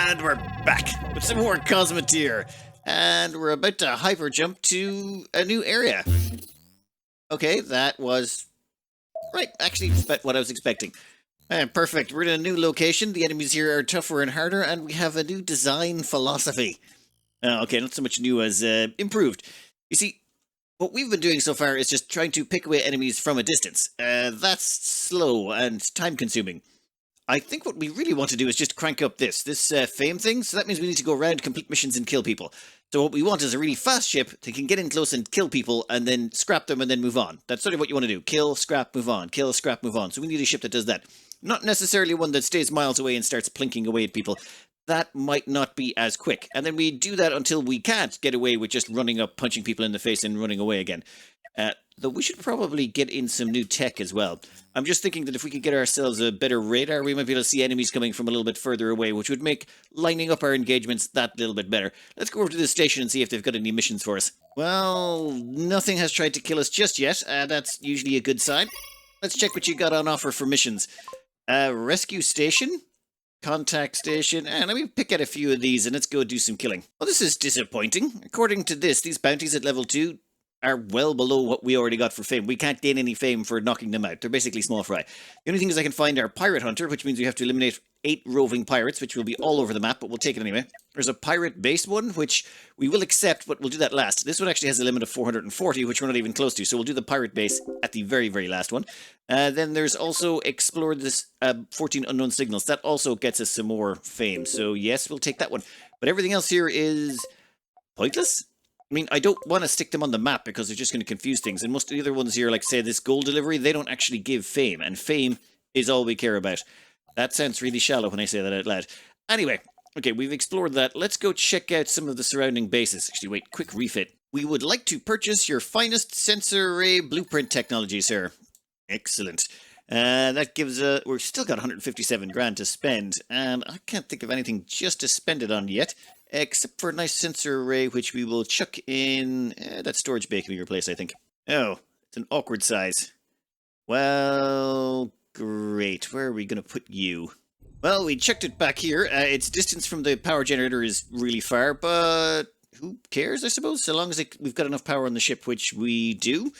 And we're back with some more Cosmoteer. And we're about to hyper jump to a new area. Okay, that was right. Actually, what I was expecting. Perfect. We're in a new location. The enemies here are tougher and harder, and we have a new design philosophy. Okay, not so much new as improved. You see, what we've been doing so far is just trying to pick away enemies from a distance. That's slow and time-consuming. I think what we really want to do is just crank up this fame thing, so that means we need to go around, complete missions, and kill people. So what we want is a really fast ship that can get in close and kill people, and then scrap them, and then move on. That's sort of what you want to do. Kill, scrap, move on. Kill, scrap, move on. So we need a ship that does that. Not necessarily one that stays miles away and starts plinking away at people. That might not be as quick. And then we do that until we can't get away with just running up, punching people in the face, and running away again. Though we should probably get in some new tech as well. I'm just thinking that if we could get ourselves a better radar, we might be able to see enemies coming from a little bit further away, which would make lining up our engagements that little bit better. Let's go over to the station and see if they've got any missions for us. Well, nothing has tried to kill us just yet. That's usually a good sign. Let's check what you got on offer for missions. Rescue station? Contact station, and let me pick out a few of these and let's go do some killing. Well, this is disappointing. According to this, these bounties at level 2 are well below what we already got for fame. We can't gain any fame for knocking them out. They're basically small fry. The only things I can find are Pirate Hunter, which means we have to eliminate 8 roving pirates, which will be all over the map, but we'll take it anyway. There's a pirate base one, which we will accept, but we'll do that last. This one actually has a limit of 440, which we're not even close to, so we'll do the pirate base at the very, very last one. Then there's also Explore this 14 unknown signals. That also gets us some more fame, so yes, we'll take that one. But everything else here is pointless? I mean, I don't want to stick them on the map because they're just going to confuse things. And most of the other ones here, like, say, this gold delivery, they don't actually give fame. And fame is all we care about. That sounds really shallow when I say that out loud. Anyway, okay, we've explored that. Let's go check out some of the surrounding bases. Actually, wait, quick refit. We would like to purchase your finest sensor array blueprint technology, sir. Excellent. That gives we've still got 157 grand to spend. And I can't think of anything just to spend it on yet. Except for a nice sensor array, which we will chuck in that storage bay can be replaced, I think. Oh, it's an awkward size. Well, great. Where are we going to put you? Well, we checked it back here. Its distance from the power generator is really far, but who cares, I suppose? So long as we've got enough power on the ship, which we do.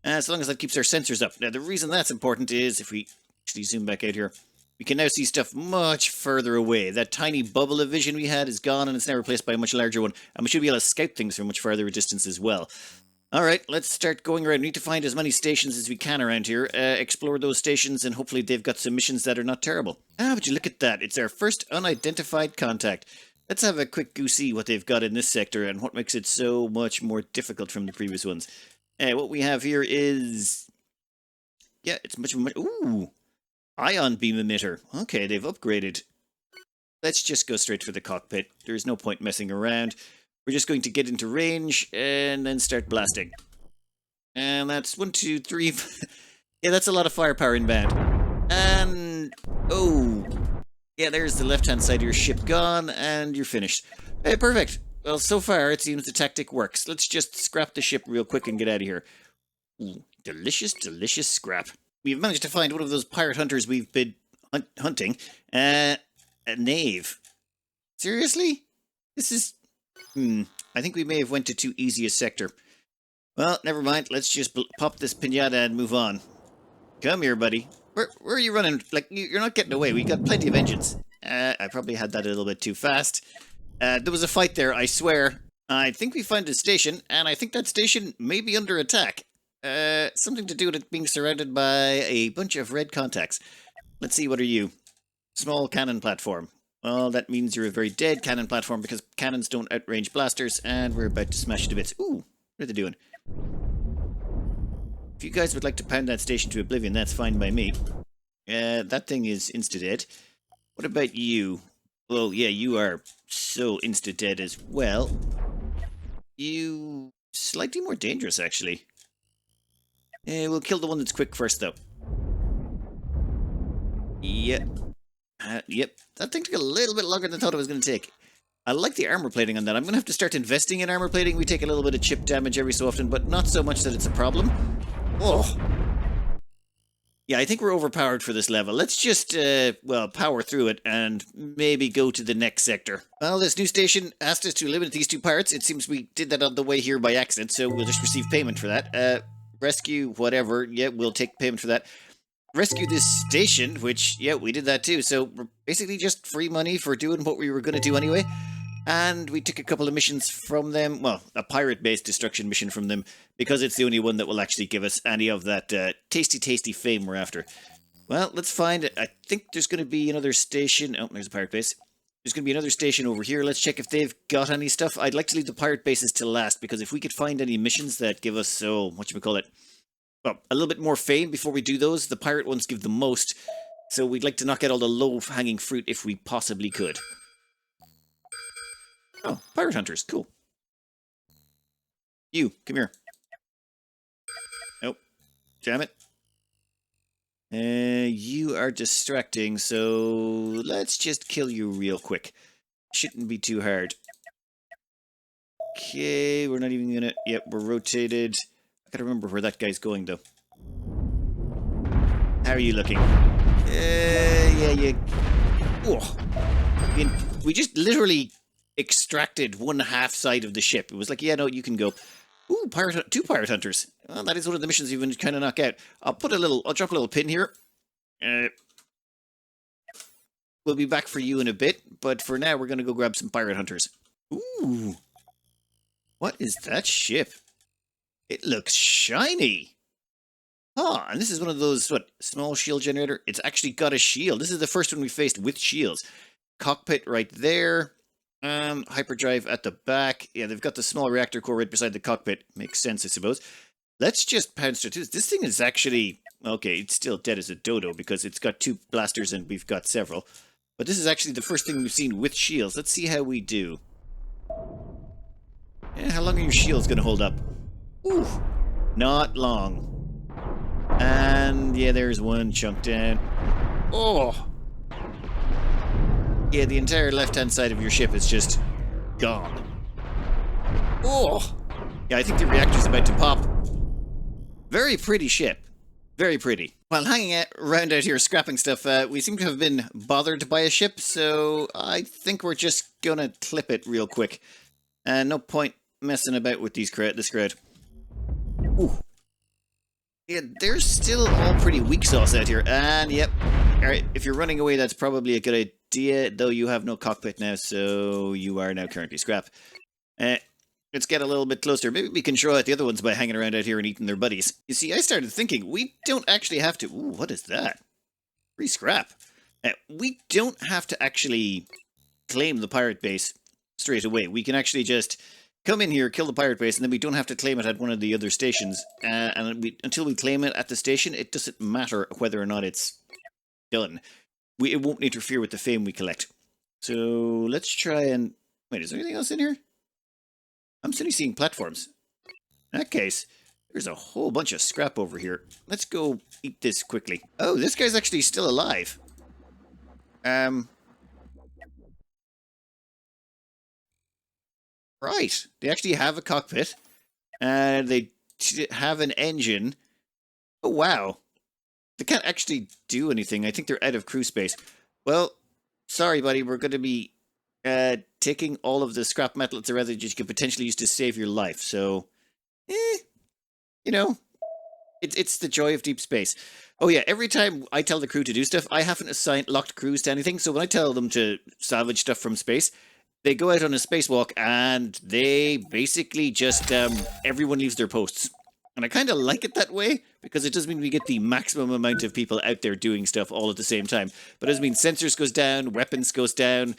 So long as that keeps our sensors up. Now, the reason that's important is, if we actually zoom back out here, we can now see stuff much further away. That tiny bubble of vision we had is gone, and it's now replaced by a much larger one. And we should be able to scout things from much farther a distance as well. Alright, let's start going around. We need to find as many stations as we can around here. Explore those stations, and hopefully they've got some missions that are not terrible. But you look at that. It's our first unidentified contact. Let's have a quick go-see what they've got in this sector, and what makes it so much more difficult from the previous ones. What we have here is... yeah, it's much... ooh! Ion beam emitter. Okay, they've upgraded. Let's just go straight for the cockpit. There's no point messing around. We're just going to get into range and then start blasting. And that's 1, 2, 3. Yeah, that's a lot of firepower inbound. And oh, yeah, there's the left-hand side of your ship gone, and you're finished. Hey, perfect. Well, so far it seems the tactic works. Let's just scrap the ship real quick and get out of here. Ooh, delicious, delicious scrap. We've managed to find one of those pirate hunters we've been hunting. A knave. Seriously? This is... I think we may have went to too easy a sector. Well, never mind. Let's just pop this pinata and move on. Come here, buddy. Where are you running? Like, you're not getting away. We got plenty of engines. I probably had that a little bit too fast. There was a fight there, I swear. I think we found a station, and I think that station may be under attack. Something to do with it being surrounded by a bunch of red contacts. Let's see, what are you? Small cannon platform. Well, that means you're a very dead cannon platform because cannons don't outrange blasters, and we're about to smash it to bits. Ooh, what are they doing? If you guys would like to pound that station to oblivion, that's fine by me. That thing is insta-dead. What about you? Well, yeah, you are so insta-dead as well. You... slightly more dangerous, actually. We'll kill the one that's quick first, though. Yep. Yep. That thing took a little bit longer than I thought it was going to take. I like the armor plating on that. I'm going to have to start investing in armor plating. We take a little bit of chip damage every so often, but not so much that it's a problem. Oh. Yeah, I think we're overpowered for this level. Let's just, well, power through it and maybe go to the next sector. Well, this new station asked us to eliminate these two pirates. It seems we did that on the way here by accident, so we'll just receive payment for that. Rescue, whatever. Yeah, we'll take payment for that. Rescue this station, which, yeah, we did that too. So, we're basically just free money for doing what we were going to do anyway. And we took a couple of missions from them. Well, a pirate-based destruction mission from them, because it's the only one that will actually give us any of that tasty, tasty fame we're after. Well, let's find it. I think there's going to be another station. Oh, there's a pirate base. There's going to be another station over here. Let's check if they've got any stuff. I'd like to leave the pirate bases till last, because if we could find any missions that give us, whatchamacallit, well, a little bit more fame before we do those. The pirate ones give the most, so we'd like to knock out all the low-hanging fruit if we possibly could. Oh, pirate hunters, cool. You, come here. Nope. Damn it. You are distracting, so let's just kill you real quick. Shouldn't be too hard. Okay, we're not even gonna... Yep, we're rotated. I gotta remember where that guy's going, though. How are you looking? Yeah, you... Oh. I mean, we just literally extracted one half side of the ship. It was like, yeah, no, you can go. Ooh, two pirate hunters. Well, that is one of the missions you've been kind of knock out. I'll drop a little pin here. We'll be back for you in a bit, but for now, we're going to go grab some pirate hunters. Ooh. What is that ship? It looks shiny. Ah, and this is one of those, small shield generator? It's actually got a shield. This is the first one we faced with shields. Cockpit right there. Hyperdrive at the back. Yeah, they've got the small reactor core right beside the cockpit. Makes sense, I suppose. Let's just pounce through this. This thing is actually... Okay, it's still dead as a dodo because it's got two blasters and we've got several. But this is actually the first thing we've seen with shields. Let's see how we do. Yeah, how long are your shields going to hold up? Ooh, not long. And yeah, there's one chunk down. Oh! Yeah, the entire left-hand side of your ship is just gone. Oh! Yeah, I think the reactor's about to pop. Very pretty ship. Very pretty. While hanging around out here scrapping stuff, we seem to have been bothered by a ship, so I think we're just gonna clip it real quick. No point messing about with this crowd. Ooh. Yeah, they're still all pretty weak sauce out here, and yep. Alright, if you're running away, that's probably a good idea, though you have no cockpit now, so you are now currently scrap. Let's get a little bit closer. Maybe we can show out the other ones by hanging around out here and eating their buddies. You see, I started thinking, we don't actually have to... Ooh, what is that? Free scrap. We don't have to actually claim the pirate base straight away. We can actually just come in here, kill the pirate base, and then we don't have to claim it at one of the other stations. Until we claim it at the station, it doesn't matter whether or not it's done. It won't interfere with the fame we collect. So let's try and... Wait, is there anything else in here? I'm still seeing platforms. In that case, there's a whole bunch of scrap over here. Let's go eat this quickly. Oh, this guy's actually still alive. Right. They actually have a cockpit. They have an engine. Oh, wow. They can't actually do anything. I think they're out of crew space. Well, sorry, buddy. We're going to be taking all of the scrap metal that's around that you could potentially use to save your life. So, you know, it's the joy of deep space. Oh yeah, every time I tell the crew to do stuff, I haven't assigned locked crews to anything. So when I tell them to salvage stuff from space, they go out on a spacewalk and they basically just, everyone leaves their posts. And I kind of like it that way, because it does mean we get the maximum amount of people out there doing stuff all at the same time. But it does mean sensors goes down, weapons goes down,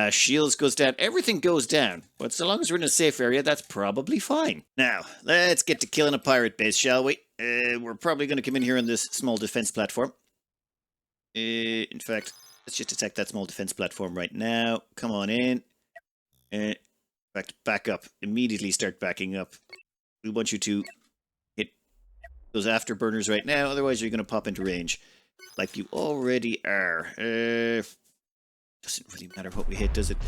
shields goes down, everything goes down. But so long as we're in a safe area, that's probably fine. Now, let's get to killing a pirate base, shall we? We're probably going to come in here on this small defense platform. In fact, let's just attack that small defense platform right now. Come on in. Back up. Immediately start backing up. We want you to hit those afterburners right now, otherwise you're going to pop into range. Like you already are. Doesn't really matter what we hit, does it?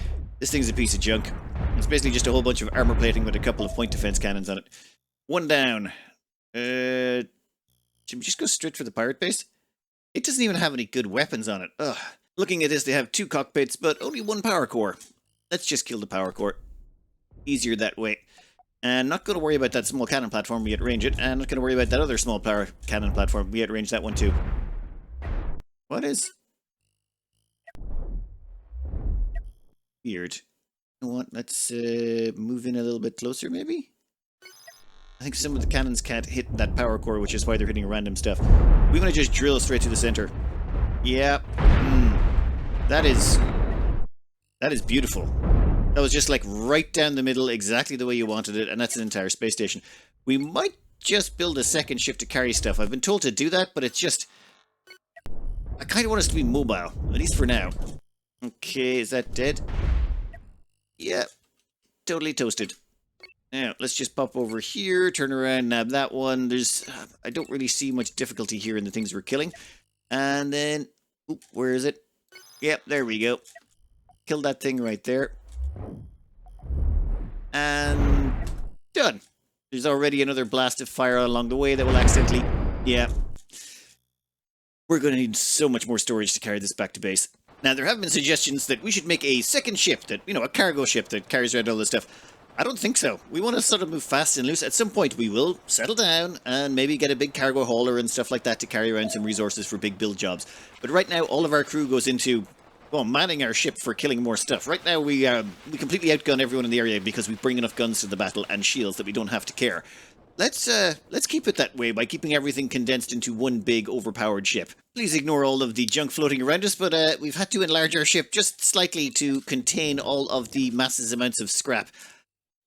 This thing's a piece of junk. It's basically just a whole bunch of armor plating with a couple of point defense cannons on it. One down. Should we just go straight for the pirate base? It doesn't even have any good weapons on it. Ugh. Looking at this, they have 2 cockpits, but only 1 power core. Let's just kill the power core. Easier that way. And not going to worry about that small cannon platform, we get range it. And not going to worry about that other small power cannon platform, we get range that one too. What is... weird. You know what, let's move in a little bit closer maybe? I think some of the cannons can't hit that power core, which is why they're hitting random stuff. We want to just drill straight to the center. Yeah. That is beautiful. That was just like right down the middle, exactly the way you wanted it, and that's an entire space station. We might just build a second ship to carry stuff. I've been told to do that, but it's just... I kind of want us to be mobile, at least for now. Okay, is that dead? Yeah, totally toasted. Now, let's just pop over here, turn around, nab that one. There's... I don't really see much difficulty here in the things we're killing. And then... oop, where is it? Yep, there we go. Killed that thing right there. And... done. There's already another blast of fire along the way that will accidentally... yeah. We're going to need so much more storage to carry this back to base. Now, there have been suggestions that we should make a second ship that, you know, a cargo ship that carries around all this stuff. I don't think so. We want to sort of move fast and loose. At some point, we will settle down and maybe get a big cargo hauler and stuff like that to carry around some resources for big build jobs. But right now, all of our crew goes into, well, manning our ship for killing more stuff. Right now, we completely outgun everyone in the area because we bring enough guns to the battle and shields that we don't have to care. Let's keep it that way by keeping everything condensed into one big, overpowered ship. Please ignore all of the junk floating around us, but we've had to enlarge our ship just slightly to contain all of the massive amounts of scrap.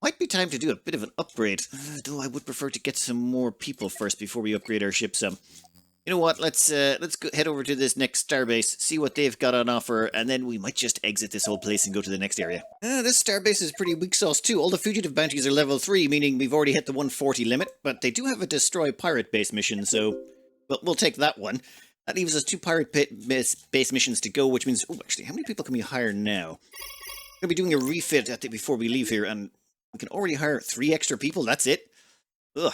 Might be time to do a bit of an upgrade, though I would prefer to get some more people first before we upgrade our ship some. You know what, let's go head over to this next starbase, see what they've got on offer, and then we might just exit this whole place and go to the next area. This starbase is pretty weak sauce too. All the fugitive bounties are level 3, meaning we've already hit the 140 limit, but they do have a destroy pirate base mission, so we'll take that one. That leaves us 2 pirate base missions to go, which means, oh, actually, how many people can we hire now? We're going to be doing a refit, I think, before we leave here, and we can already hire 3 extra people, that's it. Ugh,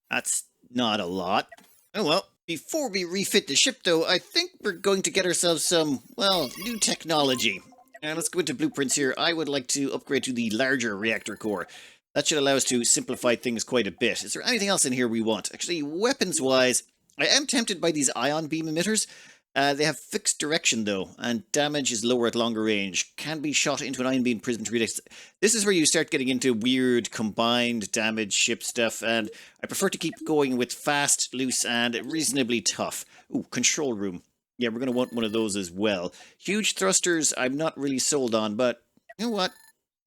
that's not a lot. Oh well. Before we refit the ship, though, I think we're going to get ourselves some, well, new technology. And let's go into blueprints here. I would like to upgrade to the larger reactor core. That should allow us to simplify things quite a bit. Is there anything else in here we want? Actually, weapons-wise, I am tempted by these ion beam emitters. They have fixed direction, though, and damage is lower at longer range. Can be shot into an ion beam prism to reduce. This is where you start getting into weird combined damage ship stuff, and I prefer to keep going with fast, loose, and reasonably tough. Ooh, control room. Yeah, we're going to want one of those as well. Huge thrusters, I'm not really sold on, but you know what?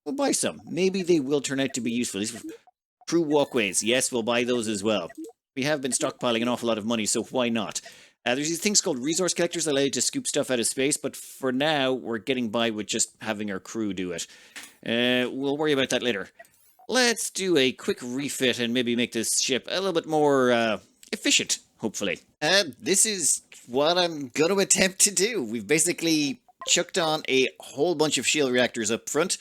We'll buy some. Maybe they will turn out to be useful. These crew walkways, yes, we'll buy those as well. We have been stockpiling an awful lot of money, so why not? There's these things called resource collectors that allow you to scoop stuff out of space, but for now, we're getting by with just having our crew do it. We'll worry about that later. Let's do a quick refit and maybe make this ship a little bit more efficient, hopefully. This is what I'm going to attempt to do. We've basically chucked on a whole bunch of shield reactors up front,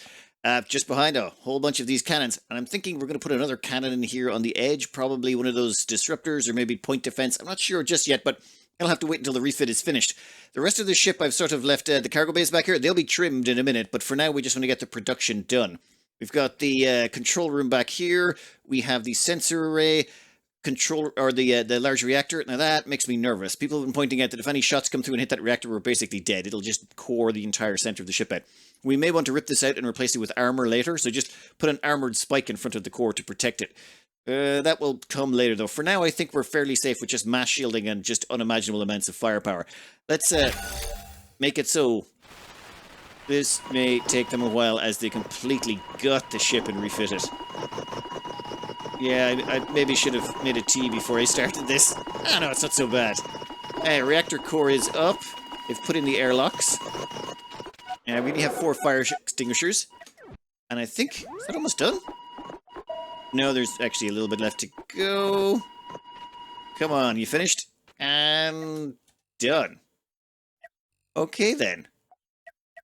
just behind a whole bunch of these cannons. And I'm thinking we're going to put another cannon in here on the edge, probably one of those disruptors or maybe point defense. I'm not sure just yet, but I'll have to wait until the refit is finished. The rest of the ship, I've sort of left the cargo base back here. They'll be trimmed in a minute, but for now, we just want to get the production done. We've got the control room back here. We have the sensor array, the large reactor. Now, that makes me nervous. People have been pointing out that if any shots come through and hit that reactor, we're basically dead. It'll just core the entire center of the ship out. We may want to rip this out and replace it with armor later, so just put an armored spike in front of the core to protect it. That will come later, though. For now, I think we're fairly safe with just mass shielding and just unimaginable amounts of firepower. Let's make it so. This may take them a while as they completely gut the ship and refit it. Yeah, I maybe should have made a tea before I started this. Ah, no, it's not so bad. Reactor core is up. They've put in the airlocks. We only have 4 fire extinguishers. And I think... is that almost done? No, there's actually a little bit left to go. Come on, you finished? And done. Okay, then.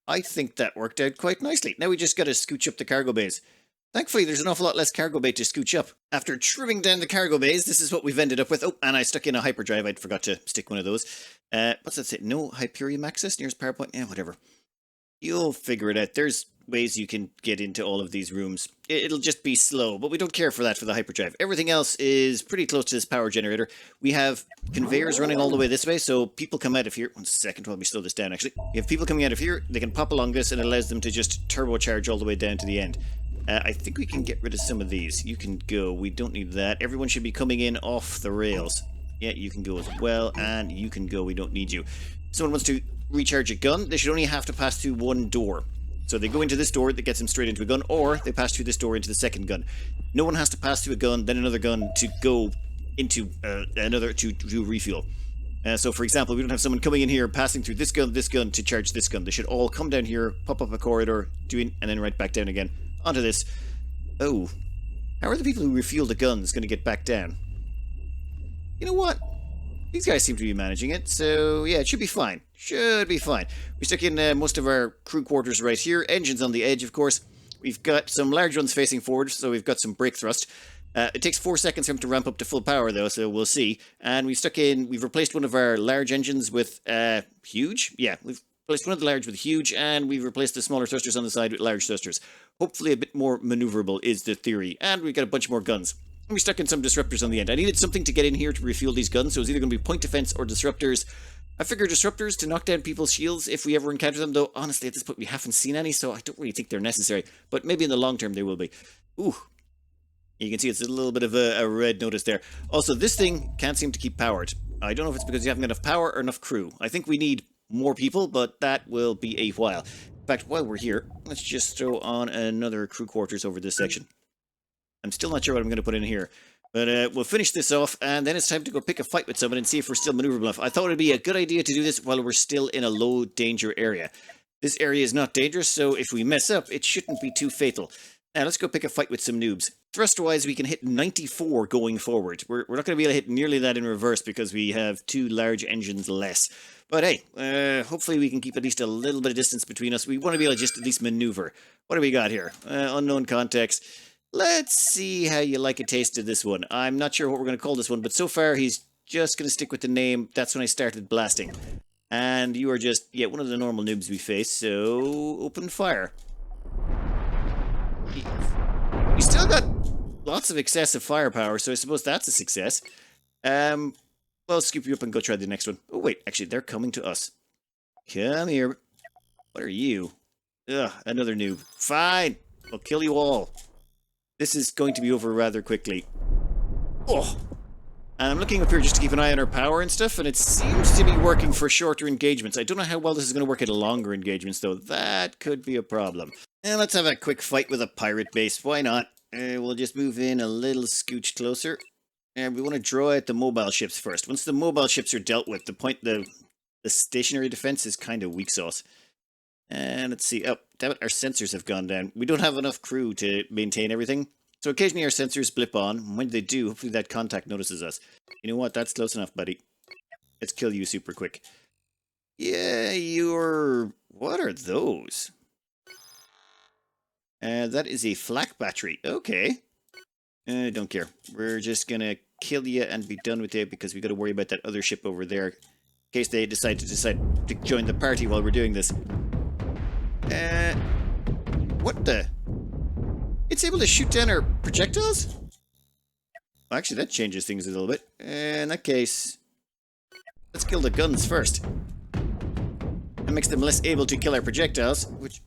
I think that worked out quite nicely. Now we just got to scooch up the cargo bays. Thankfully, there's an awful lot less cargo bay to scooch up. After trimming down the cargo bays, this is what we've ended up with. Oh, and I stuck in a hyperdrive. I forgot to stick one of those. What's that say? No Hyperium access? Nearest power point? Yeah, whatever. You'll figure it out. There's ways you can get into all of these rooms. It'll just be slow, but we don't care for that for the hyperdrive. Everything else is pretty close to this power generator. We have conveyors running all the way this way, so people come out of here. 1 second while we slow this down, actually. You have people coming out of here, they can pop along this, and it allows them to just turbocharge all the way down to the end. I think we can get rid of some of these. You can go. We don't need that. Everyone should be coming in off the rails. Yeah, you can go as well, and you can go. We don't need you. Someone wants to recharge a gun. They should only have to pass through one door. So they go into this door that gets them straight into a gun, or they pass through this door into the second gun. No one has to pass through a gun, then another gun to go into another to do refuel. So, for example, we don't have someone coming in here, passing through this gun to charge this gun. They should all come down here, pop up a corridor, and then right back down again. Onto this. Oh. How are the people who refuel the guns going to get back down? You know what? These guys seem to be managing it, so yeah, it should be fine. Should be fine. We stuck in most of our crew quarters right here. Engines on the edge, of course. We've got some large ones facing forward, so we've got some brake thrust. It takes 4 seconds for him to ramp up to full power, though, so we'll see. And we've replaced one of our large engines with huge. Yeah, we've replaced one of the large with huge, and we've replaced the smaller thrusters on the side with large thrusters. Hopefully a bit more maneuverable is the theory. And we've got a bunch more guns. And we stuck in some disruptors on the end. I needed something to get in here to refuel these guns, so it's either going to be point defense or disruptors. I figure disruptors to knock down people's shields if we ever encounter them, though honestly at this point we haven't seen any, so I don't really think they're necessary. But maybe in the long term they will be. Ooh. You can see it's a little bit of a red notice there. Also, this thing can't seem to keep powered. I don't know if it's because you haven't got enough power or enough crew. I think we need more people, but that will be a while. In fact, while we're here, let's just throw on another crew quarters over this section. I'm still not sure what I'm going to put in here. But we'll finish this off, and then it's time to go pick a fight with someone and see if we're still maneuverable enough. I thought it would be a good idea to do this while we're still in a low danger area. This area is not dangerous, so if we mess up, it shouldn't be too fatal. Now, let's go pick a fight with some noobs. Thrust-wise, we can hit 94 going forward. We're not going to be able to hit nearly that in reverse because we have 2 large engines less. But hey, hopefully we can keep at least a little bit of distance between us. We want to be able to just at least maneuver. What do we got here? Unknown context. Let's see how you like a taste of this one. I'm not sure what we're going to call this one, but so far he's just going to stick with the name. That's when I started blasting. And you are just, yeah, one of the normal noobs we face, so open fire. We still got lots of excessive firepower, so I suppose that's a success. Well, I'll scoop you up and go try the next one. Oh, wait, actually, they're coming to us. Come here. What are you? Ugh, another noob. Fine, I'll kill you all. This is going to be over rather quickly. Oh! And I'm looking up here just to keep an eye on our power and stuff, and it seems to be working for shorter engagements. I don't know how well this is going to work at longer engagements, though. That could be a problem. And let's have a quick fight with a pirate base. Why not? We'll just move in a little scooch closer. And we want to draw out the mobile ships first. Once the mobile ships are dealt with, the stationary defense is kind of weak sauce. And let's see. Oh, damn it, our sensors have gone down. We don't have enough crew to maintain everything. So occasionally our sensors blip on. When they do, hopefully that contact notices us. You know what? That's close enough, buddy. Let's kill you super quick. Yeah, you're... What are those? That is a Flak battery. Okay. Don't care. We're just gonna kill you and be done with it because we gotta worry about that other ship over there. In case they decide to join the party while we're doing this. What the? It's able to shoot down our projectiles? Well, actually, that changes things a little bit. In that case, let's kill the guns first. That makes them less able to kill our projectiles, which...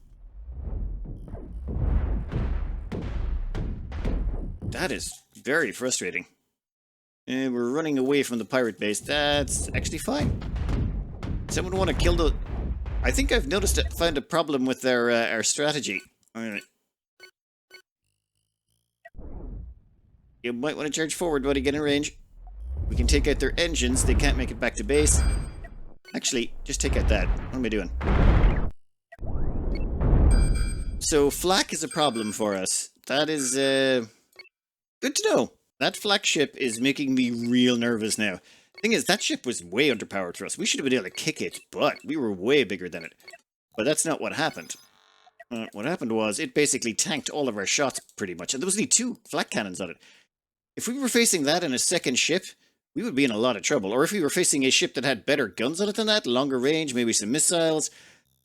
That is very frustrating. And we're running away from the pirate base. That's actually fine. Someone want to kill the... I think I've found a problem with our strategy. Alright. You might want to charge forward, buddy. Get in range. We can take out their engines. They can't make it back to base. Actually, just take out that. What am I doing? So, Flak is a problem for us. That is, good to know. That Flak ship is making me real nervous now. Thing is, that ship was way underpowered for us. We should have been able to kick it, but we were way bigger than it. But that's not what happened. What happened was, it basically tanked all of our shots, pretty much. And there was only 2 flak cannons on it. If we were facing that in a second ship, we would be in a lot of trouble. Or if we were facing a ship that had better guns on it than that, longer range, maybe some missiles,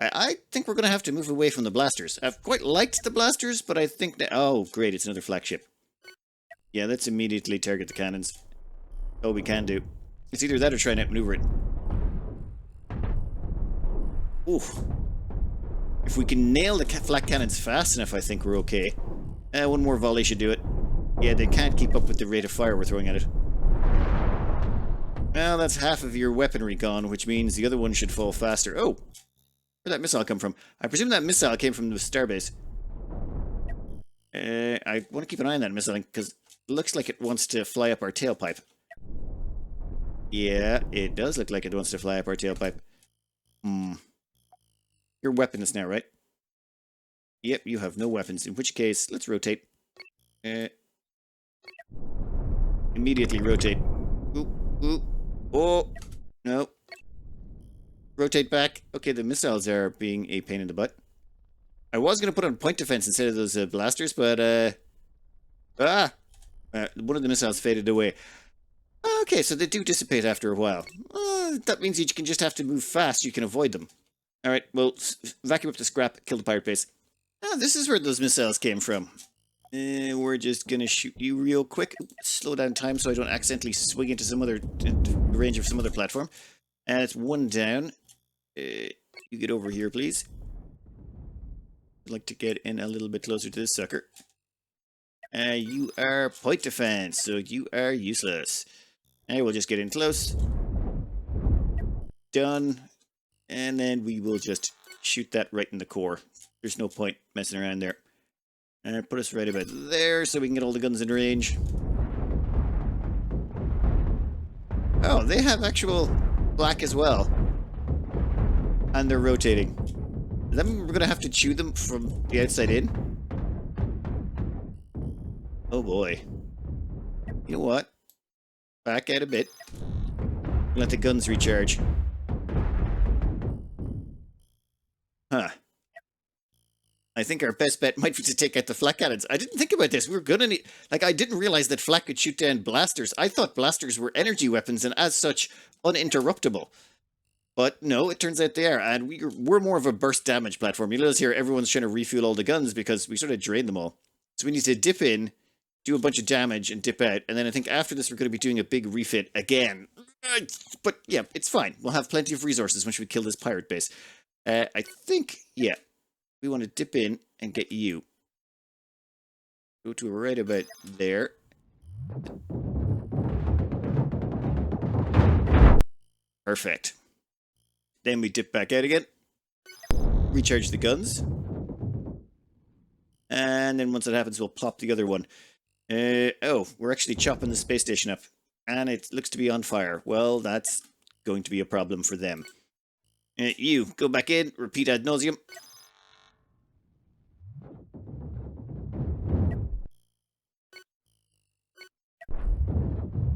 I think we're going to have to move away from the blasters. I've quite liked the blasters, but I think that... Oh, great, it's another flak ship. Yeah, let's immediately target the cannons. Oh, we can do. It's either that or try and outmaneuver it. Ooh. If we can nail the flak cannons fast enough, I think we're okay. One more volley should do it. Yeah, they can't keep up with the rate of fire we're throwing at it. Well, that's half of your weaponry gone, which means the other one should fall faster. Oh! Where'd that missile come from? I presume that missile came from the starbase. I want to keep an eye on that missile, because it looks like it wants to fly up our tailpipe. Yeah, it does look like it wants to fly up our tailpipe. You're weaponless now, right? Yep, you have no weapons, in which case, let's rotate. Immediately rotate. Ooh. Oh! No. Rotate back. Okay, the missiles are being a pain in the butt. I was going to put on point defense instead of those blasters, but, one of the missiles faded away. Okay, so they do dissipate after a while. That means you can just have to move fast, you can avoid them. Alright, well, vacuum up the scrap, kill the pirate base. This is where those missiles came from. We're just gonna shoot you real quick. Slow down time so I don't accidentally swing into some other range of some other platform. And it's 1 down. You get over here, please. I'd like to get in a little bit closer to this sucker. You are point defense, so you are useless. And we'll just get in close. Done. And then we will just shoot that right in the core. There's no point messing around there. And put us right about there so we can get all the guns in range. Oh, they have actual black as well. And they're rotating. Does that mean we're going to have to chew them from the outside in? Oh boy. You know what? Back out a bit. Let the guns recharge. Huh. I think our best bet might be to take out the flak cannons. I didn't think about this. We were gonna need... Like, I didn't realize that flak could shoot down blasters. I thought blasters were energy weapons and as such, uninterruptible. But no, it turns out they are. And we're more of a burst damage platform. You notice here, everyone's trying to refuel all the guns because we sort of drained them all. So we need to dip in, do a bunch of damage, and dip out. And then I think after this, we're going to be doing a big refit again. But yeah, it's fine. We'll have plenty of resources once we kill this pirate base. I think, yeah, we want to dip in and get you. Go to right about there. Perfect. Then we dip back out again. Recharge the guns. And then once that happens, we'll plop the other one. Oh, we're actually chopping the space station up. And it looks to be on fire. Well, that's going to be a problem for them. You, go back in, repeat ad nauseum.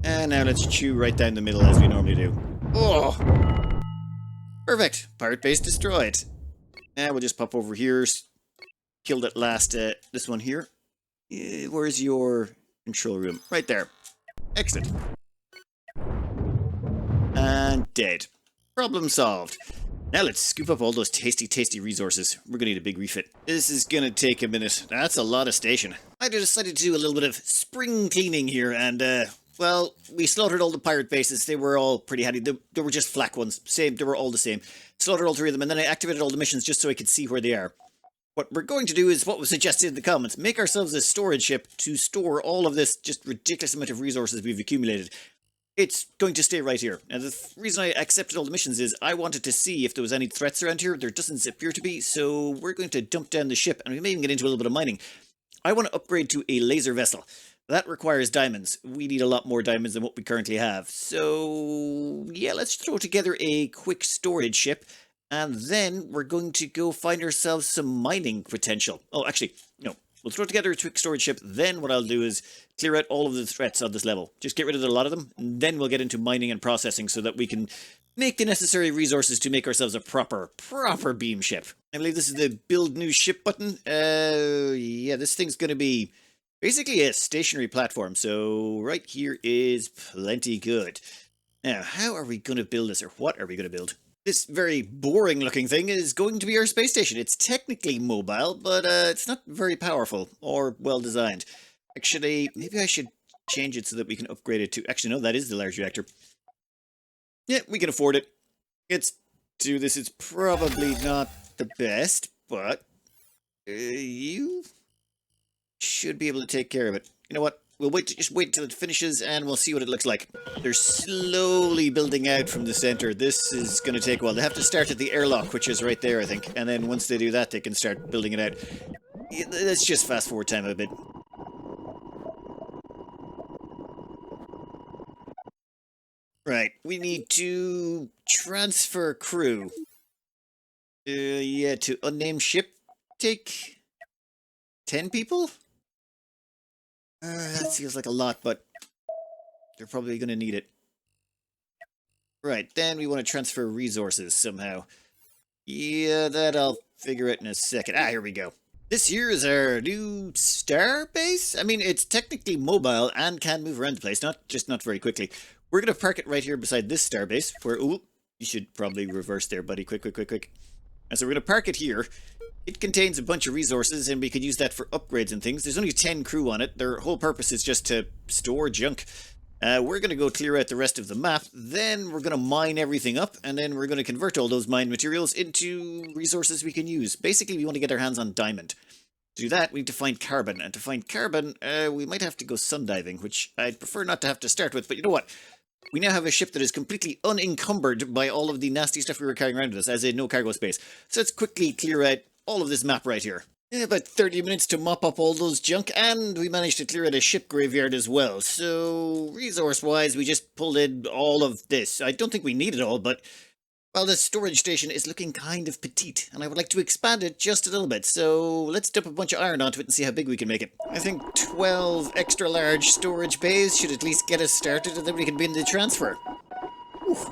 And now let's chew right down the middle as we normally do. Oh! Perfect! Pirate base destroyed. And we'll just pop over here. Kill that last, this one here. Where's your control room? Right there. Excellent. And dead. Problem solved. Now let's scoop up all those tasty, tasty resources. We're gonna need a big refit. This is gonna take a minute. That's a lot of station. I decided to do a little bit of spring cleaning here, and, well, we slaughtered all the pirate bases. They were all pretty handy. They were just flak ones. Same, they were all the same. Slaughtered all 3 of them, and then I activated all the missions just so I could see where they are. What we're going to do is what was suggested in the comments. Make ourselves a storage ship to store all of this just ridiculous amount of resources we've accumulated. It's going to stay right here. And the reason I accepted all the missions is I wanted to see if there was any threats around here. There doesn't appear to be, so we're going to dump down the ship, and we may even get into a little bit of mining. I want to upgrade to a laser vessel. That requires diamonds. We need a lot more diamonds than what we currently have. So, yeah, let's throw together a quick storage ship, and then we're going to go find ourselves some mining potential. Oh, actually, no. We'll throw together a quick storage ship, then what I'll do is clear out all of the threats on this level. Just get rid of a lot of them, and then we'll get into mining and processing so that we can make the necessary resources to make ourselves a proper beam ship. I believe this is the build new ship button. Yeah, this thing's going to be basically a stationary platform. So right here is plenty good. Now, how are we going to build this, or what are we going to build? This very boring looking thing is going to be our space station. It's technically mobile, but it's not very powerful or well designed. Actually, maybe I should change it so that we can upgrade it to... Actually, no, that is the large reactor. Yeah, we can afford it. Let's do this. It's probably not the best, but you should be able to take care of it. You know what? We'll just wait till it finishes and we'll see what it looks like. They're slowly building out from the center. This is going to take a while. They have to start at the airlock, which is right there, I think. And then once they do that, they can start building it out. Let's just fast forward time a bit. Right, we need to transfer crew. Yeah, to unnamed ship. Take 10 people? That feels like a lot, but they're probably going to need it. Right, then we want to transfer resources somehow. Yeah, that I'll figure out in a second. Ah, here we go. This here is our new star base. I mean, it's technically mobile and can move around the place, not very quickly. We're going to park it right here beside this star base, where... Ooh, you should probably reverse there, buddy. Quick. And so we're going to park it here. It contains a bunch of resources, and we could use that for upgrades and things. There's only 10 crew on it. Their whole purpose is just to store junk. We're going to go clear out the rest of the map. Then we're going to mine everything up, and then we're going to convert all those mined materials into resources we can use. Basically, we want to get our hands on diamond. To do that, we need to find carbon. And to find carbon, we might have to go sundiving, which I'd prefer not to have to start with. But you know what? We now have a ship that is completely unencumbered by all of the nasty stuff we were carrying around with us, as in no cargo space. So let's quickly clear out all of this map right here. Yeah, about 30 minutes to mop up all those junk, and we managed to clear out a ship graveyard as well. So, resource-wise, we just pulled in all of this. I don't think we need it all, but... well, the storage station is looking kind of petite, and I would like to expand it just a little bit, so let's dump a bunch of iron onto it and see how big we can make it. I think 12 extra large storage bays should at least get us started, and then we can begin the transfer. Oof.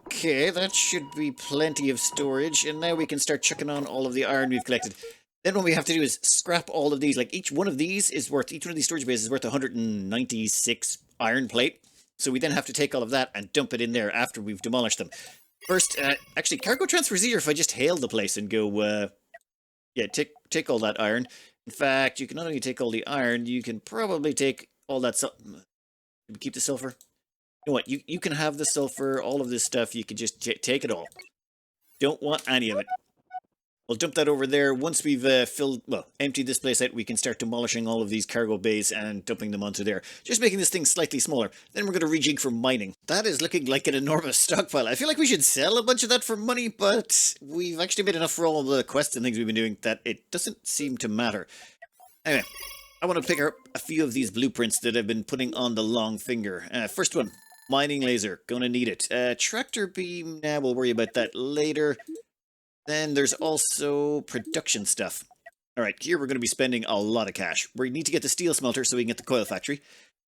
Okay, that should be plenty of storage, and now we can start chucking on all of the iron we've collected. Then what we have to do is scrap all of these. Like, each one of these storage bays is worth 196 iron plate. So we then have to take all of that and dump it in there after we've demolished them. First, actually, cargo transfer is easier if I just hail the place and go, yeah, take all that iron. In fact, you can not only take all the iron, you can probably take all that keep the sulfur. You know what, you can have the sulfur, all of this stuff, you can just take it all. Don't want any of it. We'll dump that over there. Once we've emptied this place out, we can start demolishing all of these cargo bays and dumping them onto there. Just making this thing slightly smaller. Then we're going to rejig for mining. That is looking like an enormous stockpile. I feel like we should sell a bunch of that for money, but we've actually made enough for all the quests and things we've been doing that it doesn't seem to matter. Anyway, I want to pick up a few of these blueprints that I've been putting on the long finger. First one, mining laser. Gonna need it. Tractor beam, we'll worry about that later. Then there's also production stuff. Alright, here we're going to be spending a lot of cash. We need to get the steel smelter so we can get the coil factory.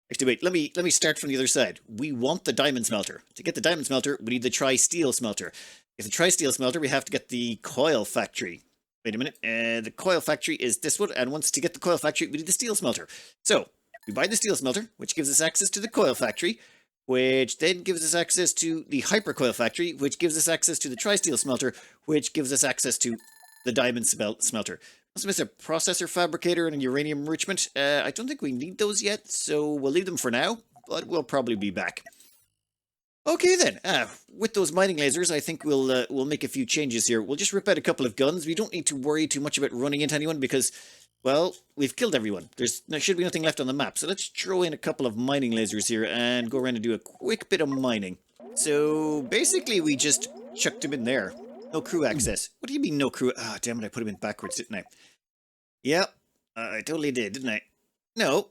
Actually, wait, let me start from the other side. We want the diamond smelter. To get the diamond smelter, we need the tri-steel smelter. If the tri-steel smelter, we have to get the coil factory. Wait a minute, the coil factory is this one, and once to get the coil factory, we need the steel smelter. So, we buy the steel smelter, which gives us access to the coil factory, which then gives us access to the hypercoil factory, which gives us access to the tri-steel smelter, which gives us access to the diamond smelter. Also miss a processor fabricator and a uranium enrichment. I don't think we need those yet, so we'll leave them for now, but we'll probably be back. Okay then, with those mining lasers, I think we'll make a few changes here. We'll just rip out a couple of guns. We don't need to worry too much about running into anyone because, well, we've killed everyone. There should be nothing left on the map. So let's throw in a couple of mining lasers here and go around and do a quick bit of mining. So basically we just chucked him in there. No crew access. What do you mean no crew? Ah, damn it, I put him in backwards, didn't I? Yep, I totally did, didn't I? No.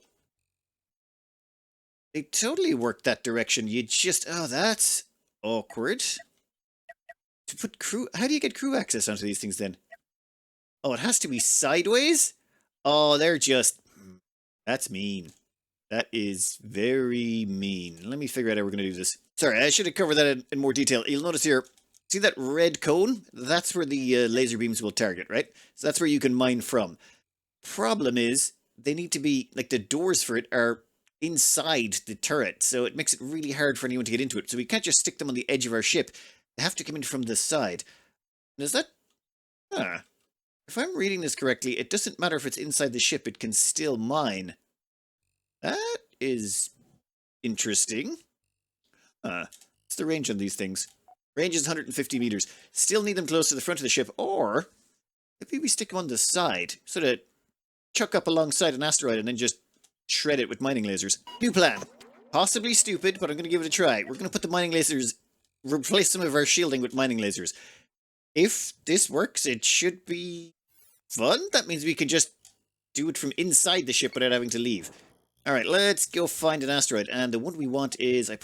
They totally worked that direction. You just... oh, that's awkward. To put crew... how do you get crew access onto these things then? Oh, it has to be sideways? Oh, they're just... that's mean. That is very mean. Let me figure out how we're going to do this. Sorry, I should have covered that in more detail. You'll notice here, see that red cone? That's where the laser beams will target, right? So that's where you can mine from. Problem is, they need to be, like, the doors for it are inside the turret, so it makes it really hard for anyone to get into it. So we can't just stick them on the edge of our ship. They have to come in from the side. And is that... Huh. If I'm reading this correctly, it doesn't matter if it's inside the ship, it can still mine. That is interesting. What's the range on these things? Range is 150 meters. Still need them close to the front of the ship, or maybe we stick them on the side, sort of chuck up alongside an asteroid and then just shred it with mining lasers. New plan. Possibly stupid, but I'm going to give it a try. We're going to put the mining lasers, replace some of our shielding with mining lasers. If this works, it should be fun. That means we can just do it from inside the ship without having to leave. Alright, let's go find an asteroid. And the one we want is, I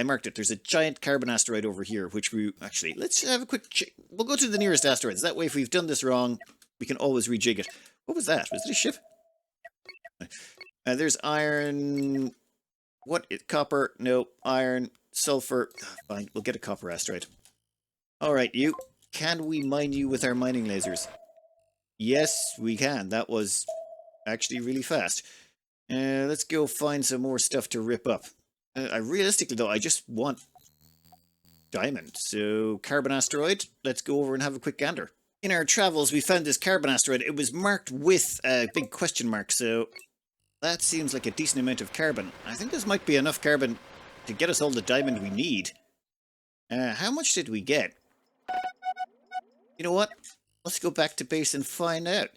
marked it. There's a giant carbon asteroid over here, which actually, let's have a quick check. We'll go to the nearest asteroids. That way, if we've done this wrong, we can always rejig it. What was that? Was it a ship? There's iron. What? Copper? No. Iron. Sulfur. Fine, we'll get a copper asteroid. Alright, you. Can we mine you with our mining lasers? Yes, we can. That was actually really fast. Let's go find some more stuff to rip up. Realistically, though, I just want diamond. So, carbon asteroid. Let's go over and have a quick gander. In our travels, we found this carbon asteroid. It was marked with a big question mark, so that seems like a decent amount of carbon. I think this might be enough carbon to get us all the diamond we need. How much did we get? You know what? Let's go back to base and find out.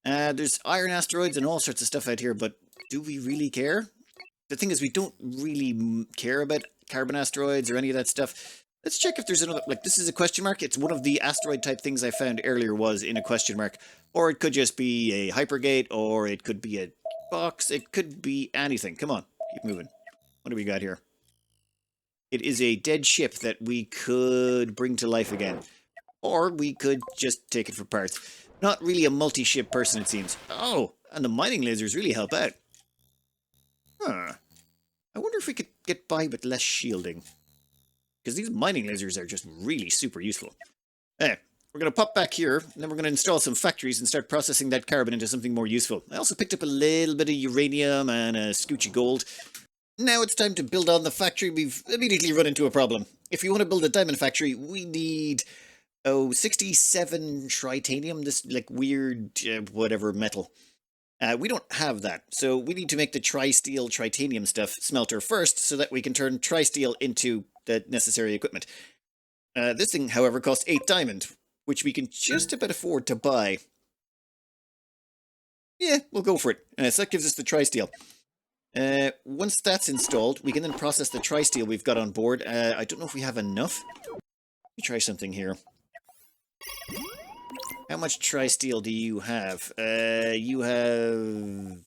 There's iron asteroids and all sorts of stuff out here, but do we really care? The thing is, we don't really care about carbon asteroids or any of that stuff. Let's check if there's another, like, this is a question mark. It's one of the asteroid type things I found earlier was in a question mark. Or it could just be a hypergate, or it could be a box. It could be anything. Come on, keep moving. What do we got here? It is a dead ship that we could bring to life again. Or we could just take it for parts. Not really a multi-ship person, it seems. Oh, and the mining lasers really help out. Huh. I wonder if we could get by with less shielding. Because these mining lasers are just really super useful. We're going to pop back here, and then we're going to install some factories and start processing that carbon into something more useful. I also picked up a little bit of uranium and a scooch of gold. Now it's time to build on the factory. We've immediately run into a problem. If you want to build a diamond factory, we need... 67 tritanium, this like weird whatever metal. We don't have that, so we need to make the tri-steel tritanium stuff smelter first so that we can turn tri-steel into the necessary equipment. This thing, however, costs 8 diamond, which we can just about afford to buy. Yeah, we'll go for it. So that gives us the tri-steel. Once that's installed, we can then process the tri-steel we've got on board. I don't know if we have enough. Let me try something here. How much tri-steel do you have? You have...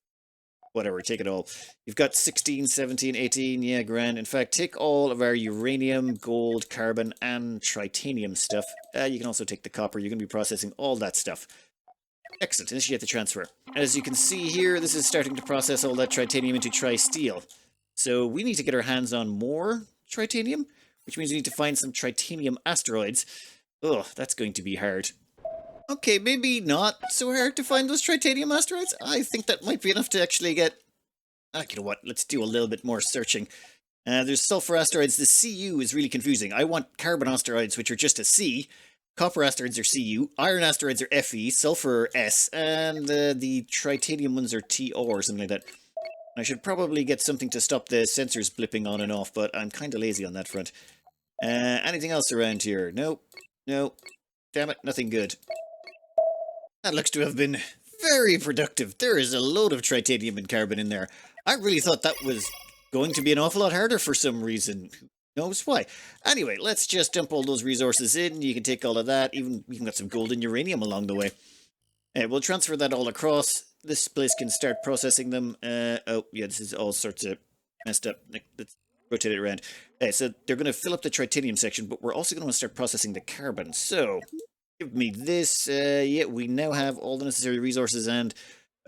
whatever, take it all. You've got 16, 17, 18, yeah, grand. In fact, take all of our uranium, gold, carbon, and tritanium stuff. You can also take the copper. You're going to be processing all that stuff. Excellent, initiate the transfer. As you can see here, this is starting to process all that tritanium into tri-steel. So we need to get our hands on more tritanium, which means we need to find some tritanium asteroids. Ugh, that's going to be hard. Okay, maybe not so hard to find those tritanium asteroids. I think that might be enough to actually get... you know what, let's do a little bit more searching. There's sulfur asteroids. The Cu is really confusing. I want carbon asteroids, which are just a C. Copper asteroids are Cu. Iron asteroids are Fe. Sulfur are S. And the tritanium ones are TO or something like that. I should probably get something to stop the sensors blipping on and off, but I'm kind of lazy on that front. Anything else around here? Nope. No. Damn it, nothing good. That looks to have been very productive. There is a load of tritanium and carbon in there. I really thought that was going to be an awful lot harder for some reason. Who knows why? Anyway, let's just dump all those resources in. You can take all of that. Even we can get some gold and uranium along the way. We'll transfer that all across. This place can start processing them. Oh, yeah, this is all sorts of messed up. Let's rotate it around. So they're going to fill up the tritanium section, but we're also going to start processing the carbon. So, give me this. Yeah, we now have all the necessary resources and...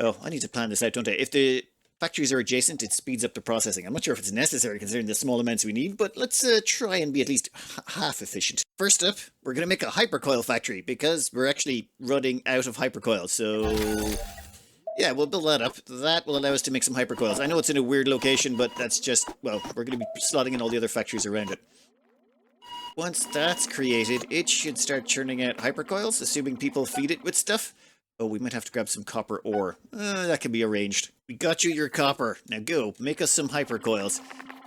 Oh, I need to plan this out, don't I? If the factories are adjacent, it speeds up the processing. I'm not sure if it's necessary considering the small amounts we need, but let's try and be at least half efficient. First up, we're going to make a hypercoil factory because we're actually running out of hypercoils. So yeah, we'll build that up. That will allow us to make some hypercoils. I know it's in a weird location, but that's just, well, we're going to be slotting in all the other factories around it. Once that's created, it should start churning out hypercoils, assuming people feed it with stuff. Oh, we might have to grab some copper ore. That can be arranged. We got you your copper. Now go, make us some hypercoils.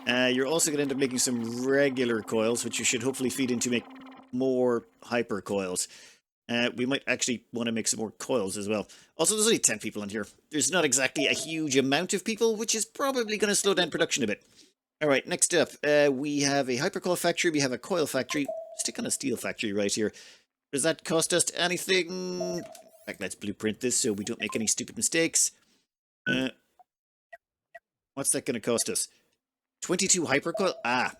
You're also going to end up making some regular coils, which you should hopefully feed in to make more hypercoils. We might actually want to make some more coils as well. Also, there's only 10 people in here. There's not exactly a huge amount of people, which is probably going to slow down production a bit. Alright, next up, we have a hypercoil factory, we have a coil factory. Stick on a steel factory right here. Does that cost us anything? In fact, let's blueprint this so we don't make any stupid mistakes. What's that going to cost us? 22 hypercoil? Ah,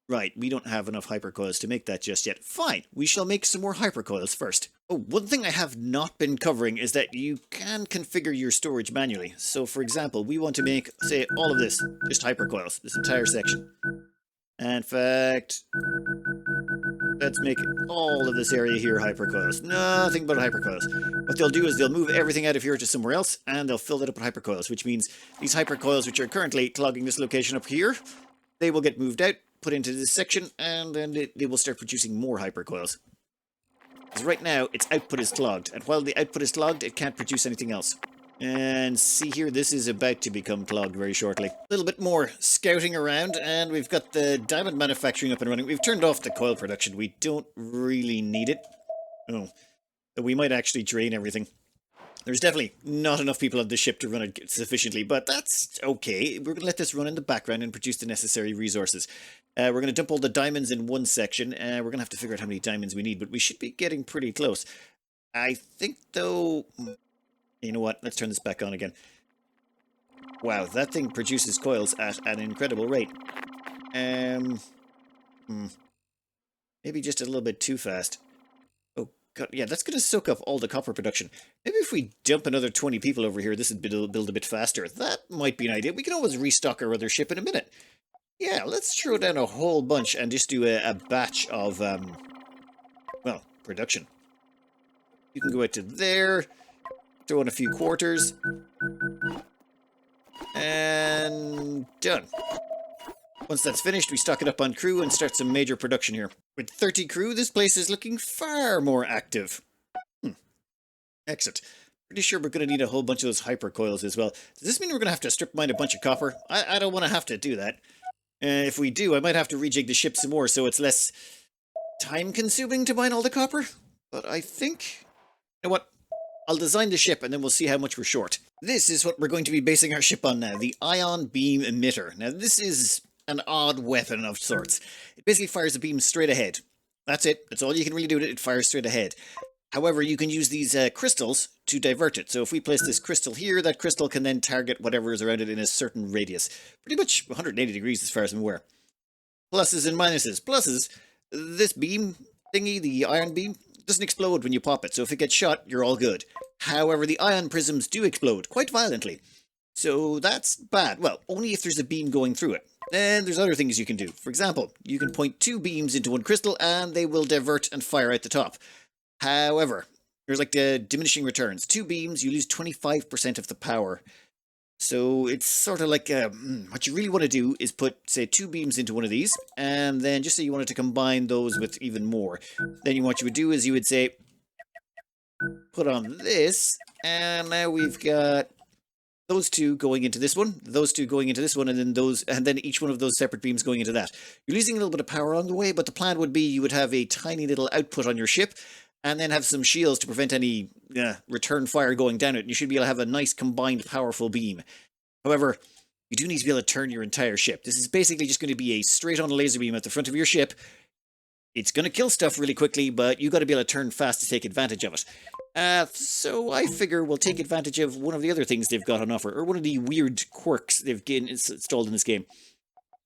right, we don't have enough hypercoils to make that just yet. Fine, we shall make some more hypercoils first. Oh, one thing I have not been covering is that you can configure your storage manually. So, for example, we want to make, say, all of this, just hypercoils, this entire section. And in fact, let's make all of this area here hypercoils. Nothing but hypercoils. What they'll do is they'll move everything out of here to somewhere else, and they'll fill that up with hypercoils, which means these hypercoils, which are currently clogging this location up here, they will get moved out, put into this section, and then they will start producing more hypercoils. Because right now, its output is clogged, and while the output is clogged, it can't produce anything else. And see here, this is about to become clogged very shortly. A little bit more scouting around, and we've got the diamond manufacturing up and running. We've turned off the coil production. We don't really need it. Oh, we might actually drain everything. There's definitely not enough people on the ship to run it sufficiently, but that's okay. We're going to let this run in the background and produce the necessary resources. We're going to dump all the diamonds in one section. We're going to have to figure out how many diamonds we need, but we should be getting pretty close. I think, though... You know what? Let's turn this back on again. Wow, that thing produces coils at an incredible rate. Maybe just a little bit too fast. Oh, God, yeah, that's going to soak up all the copper production. Maybe if we dump another 20 people over here, this would build a bit faster. That might be an idea. We can always restock our other ship in a minute. Yeah, let's throw down a whole bunch and just do a batch of, well, production. You can go out to there, throw in a few quarters, and done. Once that's finished, we stock it up on crew and start some major production here. With 30 crew, this place is looking far more active. Excellent. Pretty sure we're going to need a whole bunch of those hypercoils as well. Does this mean we're going to have to strip mine a bunch of copper? I don't want to have to do that. If we do, I might have to rejig the ship some more so it's less time-consuming to mine all the copper. But I think... You know what? I'll design the ship and then we'll see how much we're short. This is what we're going to be basing our ship on now, the ion beam emitter. Now this is an odd weapon of sorts. It basically fires a beam straight ahead. That's it. That's all you can really do with it. It fires straight ahead. However, you can use these crystals to divert it. So if we place this crystal here, that crystal can then target whatever is around it in a certain radius. Pretty much 180 degrees as far as I'm aware. Pluses and minuses. Pluses, this beam thingy, the ion beam, doesn't explode when you pop it. So if it gets shot, you're all good. However, the ion prisms do explode quite violently. So that's bad. Well, only if there's a beam going through it. And there's other things you can do. For example, you can point 2 beams into one crystal and they will divert and fire out the top. However, there's like the diminishing returns. 2 beams, you lose 25% of the power. So it's sort of like, what you really want to do is put, say, 2 beams into one of these, and then just say you wanted to combine those with even more. Then what you would do is you would say, put on this, and now we've got those 2 going into this one, those 2 going into this one, and then those, and then each one of those separate beams going into that. You're losing a little bit of power along the way, but the plan would be you would have a tiny little output on your ship, and then have some shields to prevent any return fire going down it. And you should be able to have a nice combined powerful beam. However, you do need to be able to turn your entire ship. This is basically just going to be a straight-on laser beam at the front of your ship. It's going to kill stuff really quickly, but you got to be able to turn fast to take advantage of it. So I figure we'll take advantage of one of the other things they've got on offer, or one of the weird quirks they've installed in this game.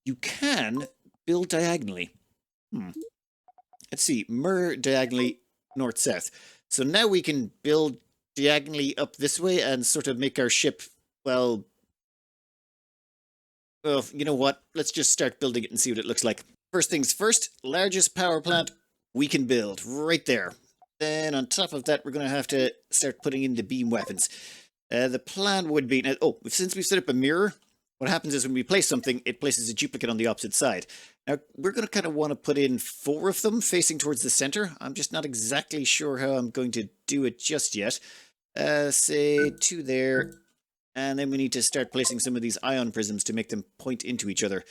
You can build diagonally. Let's see, diagonally north-south. So now we can build diagonally up this way and sort of make our ship, well, Oh, you know what? Let's just start building it and see what it looks like. First things first, largest power plant we can build, right there. Then on top of that, we're going to have to start putting in the beam weapons. The plan would be... Oh, since we've set up a mirror, what happens is when we place something, it places a duplicate on the opposite side. Now, we're going to kind of want to put in 4 of them facing towards the center. I'm just not exactly sure how I'm going to do it just yet. Say 2 there. And then we need to start placing some of these ion prisms to make them point into each other.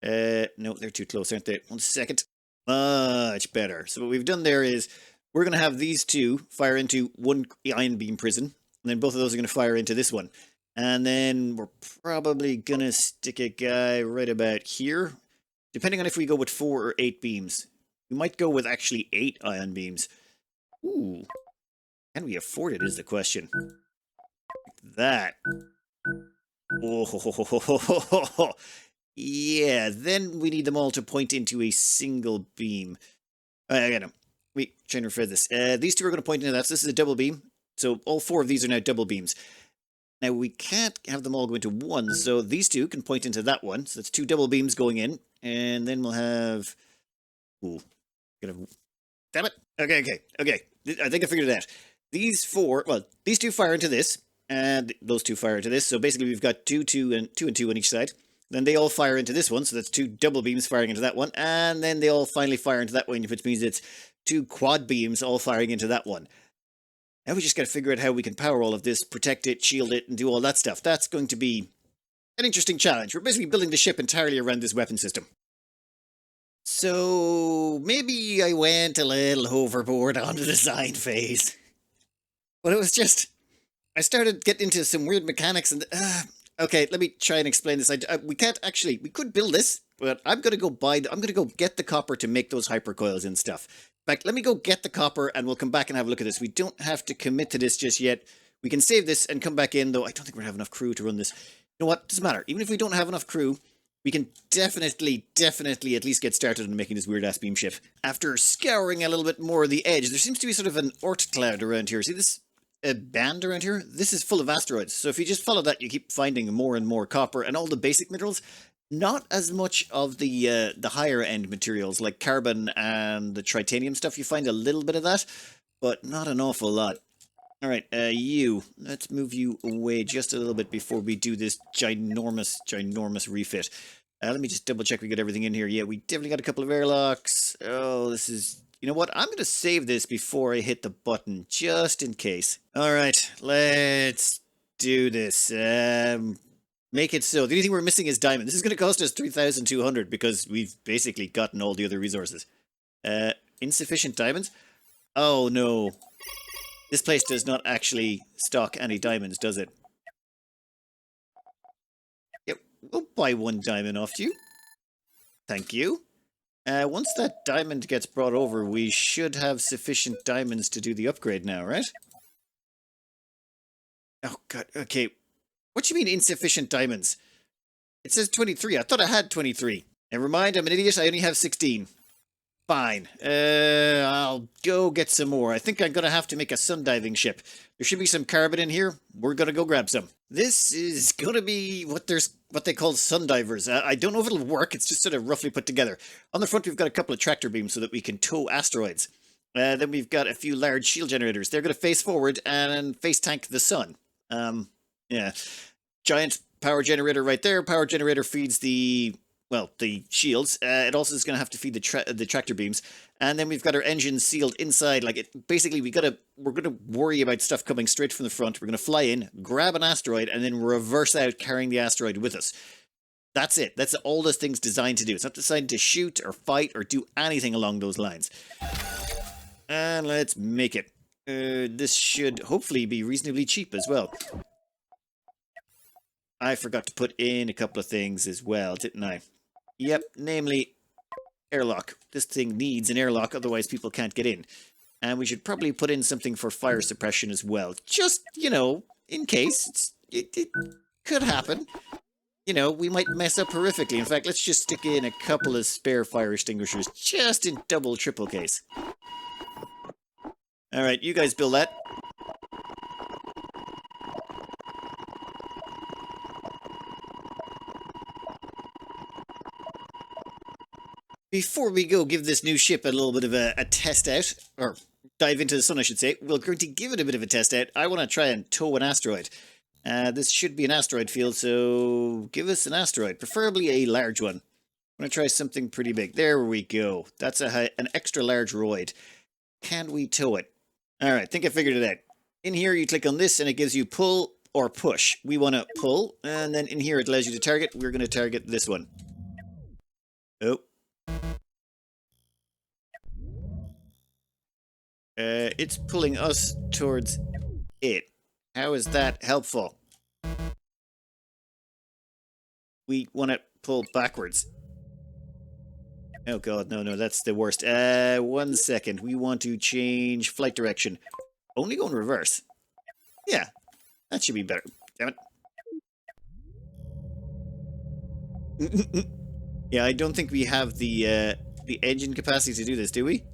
No, they're too close, aren't they? 1 second. Much better. So what we've done there is we're going to have these 2 fire into 1 ion beam prism, and then both of those are going to fire into this one. And then we're probably going to stick a guy right about here, depending on if we go with 4 or 8 beams. We might go with actually 8 ion beams. Ooh. Can we afford it is the question. Like that. Oh, yeah, then we need them all to point into a single beam. I got him. Wait, trying to refer this. These 2 are going to point into that, so this is a double beam. So all 4 of these are now double beams. Now, we can't have them all go into one, so these 2 can point into that one. So that's 2 double beams going in, and then we'll have... Ooh. Damn it! Okay. I think I figured it out. These 4... Well, these 2 fire into this, and those 2 fire into this. So basically we've got 2, 2, and 2 and 2 on each side. Then they all fire into this one, so that's 2 double beams firing into that one. And then they all finally fire into that one, which means it's 2 quad beams all firing into that one. Now we just got to figure out how we can power all of this, protect it, shield it, and do all that stuff. That's going to be an interesting challenge. We're basically building the ship entirely around this weapon system. So maybe I went a little overboard on the design phase. But it was just... I started getting into some weird mechanics and... okay, let me try and explain this. We can't actually... We could build this, but I'm going to go buy... I'm going to go get the copper to make those hypercoils and stuff. In fact, let me go get the copper and we'll come back and have a look at this. We don't have to commit to this just yet. We can save this and come back in, though I don't think we're going to have enough crew to run this. You know what? Doesn't matter. Even if we don't have enough crew, we can definitely at least get started on making this weird-ass beam ship. After scouring a little bit more of the edge, there seems to be sort of an Oort cloud around here. See this band around here? This is full of asteroids. So if you just follow that, you keep finding more and more copper and all the basic minerals. Not as much of the higher end materials like carbon and the titanium stuff. You find a little bit of that, but not an awful lot. All right, let's move you away just a little bit before we do this ginormous refit. Let me just double check we got everything in here. Yeah, we definitely got a couple of airlocks. Oh, this is... You know what? I'm going to save this before I hit the button, just in case. All right, let's do this. Make it so. The only thing we're missing is diamond. This is going to cost us 3,200 because we've basically gotten all the other resources. Insufficient diamonds? Oh, no. This place does not actually stock any diamonds, does it? Yep, we'll buy 1 diamond off you. Thank you. Once that diamond gets brought over, we should have sufficient diamonds to do the upgrade now, right? Oh, God. Okay. What do you mean insufficient diamonds? It says 23. I thought I had 23. Never mind, I'm an idiot. I only have 16. Fine. I'll go get some more. I think I'm going to have to make a sun-diving ship. There should be some carbon in here. We're going to go grab some. This is going to be what they call sun-divers. I don't know if it'll work. It's just sort of roughly put together. On the front, we've got a couple of tractor beams so that we can tow asteroids. Then we've got a few large shield generators. They're going to face forward and face tank the sun. Yeah. Giant power generator right there. Power generator feeds the shields. It also is going to have to feed the tractor beams. And then we've got our engines sealed inside. Like, basically, we're going to worry about stuff coming straight from the front. We're going to fly in, grab an asteroid, and then reverse out, carrying the asteroid with us. That's it. That's all this thing's designed to do. It's not designed to shoot or fight or do anything along those lines. And let's make it. This should hopefully be reasonably cheap as well. I forgot to put in a couple of things as well, didn't I? Yep, namely, airlock. This thing needs an airlock, otherwise people can't get in. And we should probably put in something for fire suppression as well. Just, in case. It could happen. We might mess up horrifically. In fact, let's just stick in a couple of spare fire extinguishers, just in double, triple case. Alright, you guys build that. Before we go give this new ship a little bit of a test out, or dive into the sun, I should say, we're going to give it a bit of a test out. I want to try and tow an asteroid. This should be an asteroid field, so give us an asteroid, preferably a large one. I'm going to try something pretty big. There we go. That's an extra large roid. Can we tow it? All right, think I figured it out. In here, you click on this, and it gives you pull or push. We want to pull, and then in here, it allows you to target. We're going to target this one. Oh. It's pulling us towards it. How is that helpful? We want to pull backwards. Oh god, no, that's the worst. 1 second. We want to change flight direction. Only go in reverse. Yeah, that should be better. Damn it. Yeah, I don't think we have the engine capacity to do this, do we?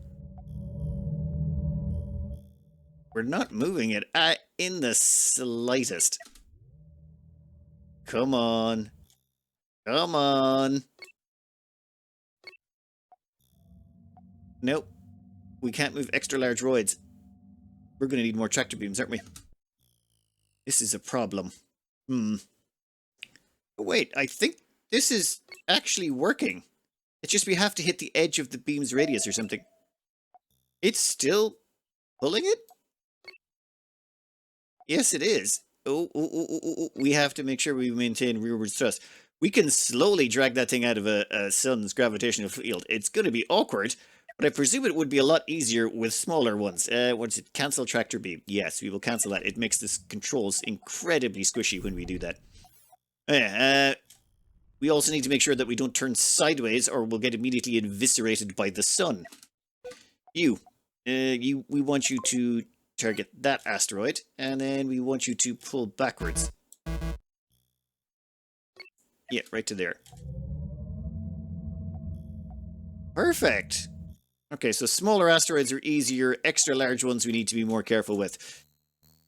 We're not moving it in the slightest. Come on. Come on. Nope. We can't move extra large roids. We're going to need more tractor beams, aren't we? This is a problem. But wait, I think this is actually working. It's just we have to hit the edge of the beam's radius or something. It's still pulling it? Yes, it is. Oh. We have to make sure we maintain rearward thrust. We can slowly drag that thing out of a sun's gravitational field. It's going to be awkward, but I presume it would be a lot easier with smaller ones. What's it? Cancel tractor beam. Yes, we will cancel that. It makes the controls incredibly squishy when we do that. We also need to make sure that we don't turn sideways or we'll get immediately eviscerated by the sun. We want you to target that asteroid, and then we want you to pull backwards. Yeah, right to there. Perfect! Okay, so smaller asteroids are easier, extra large ones we need to be more careful with.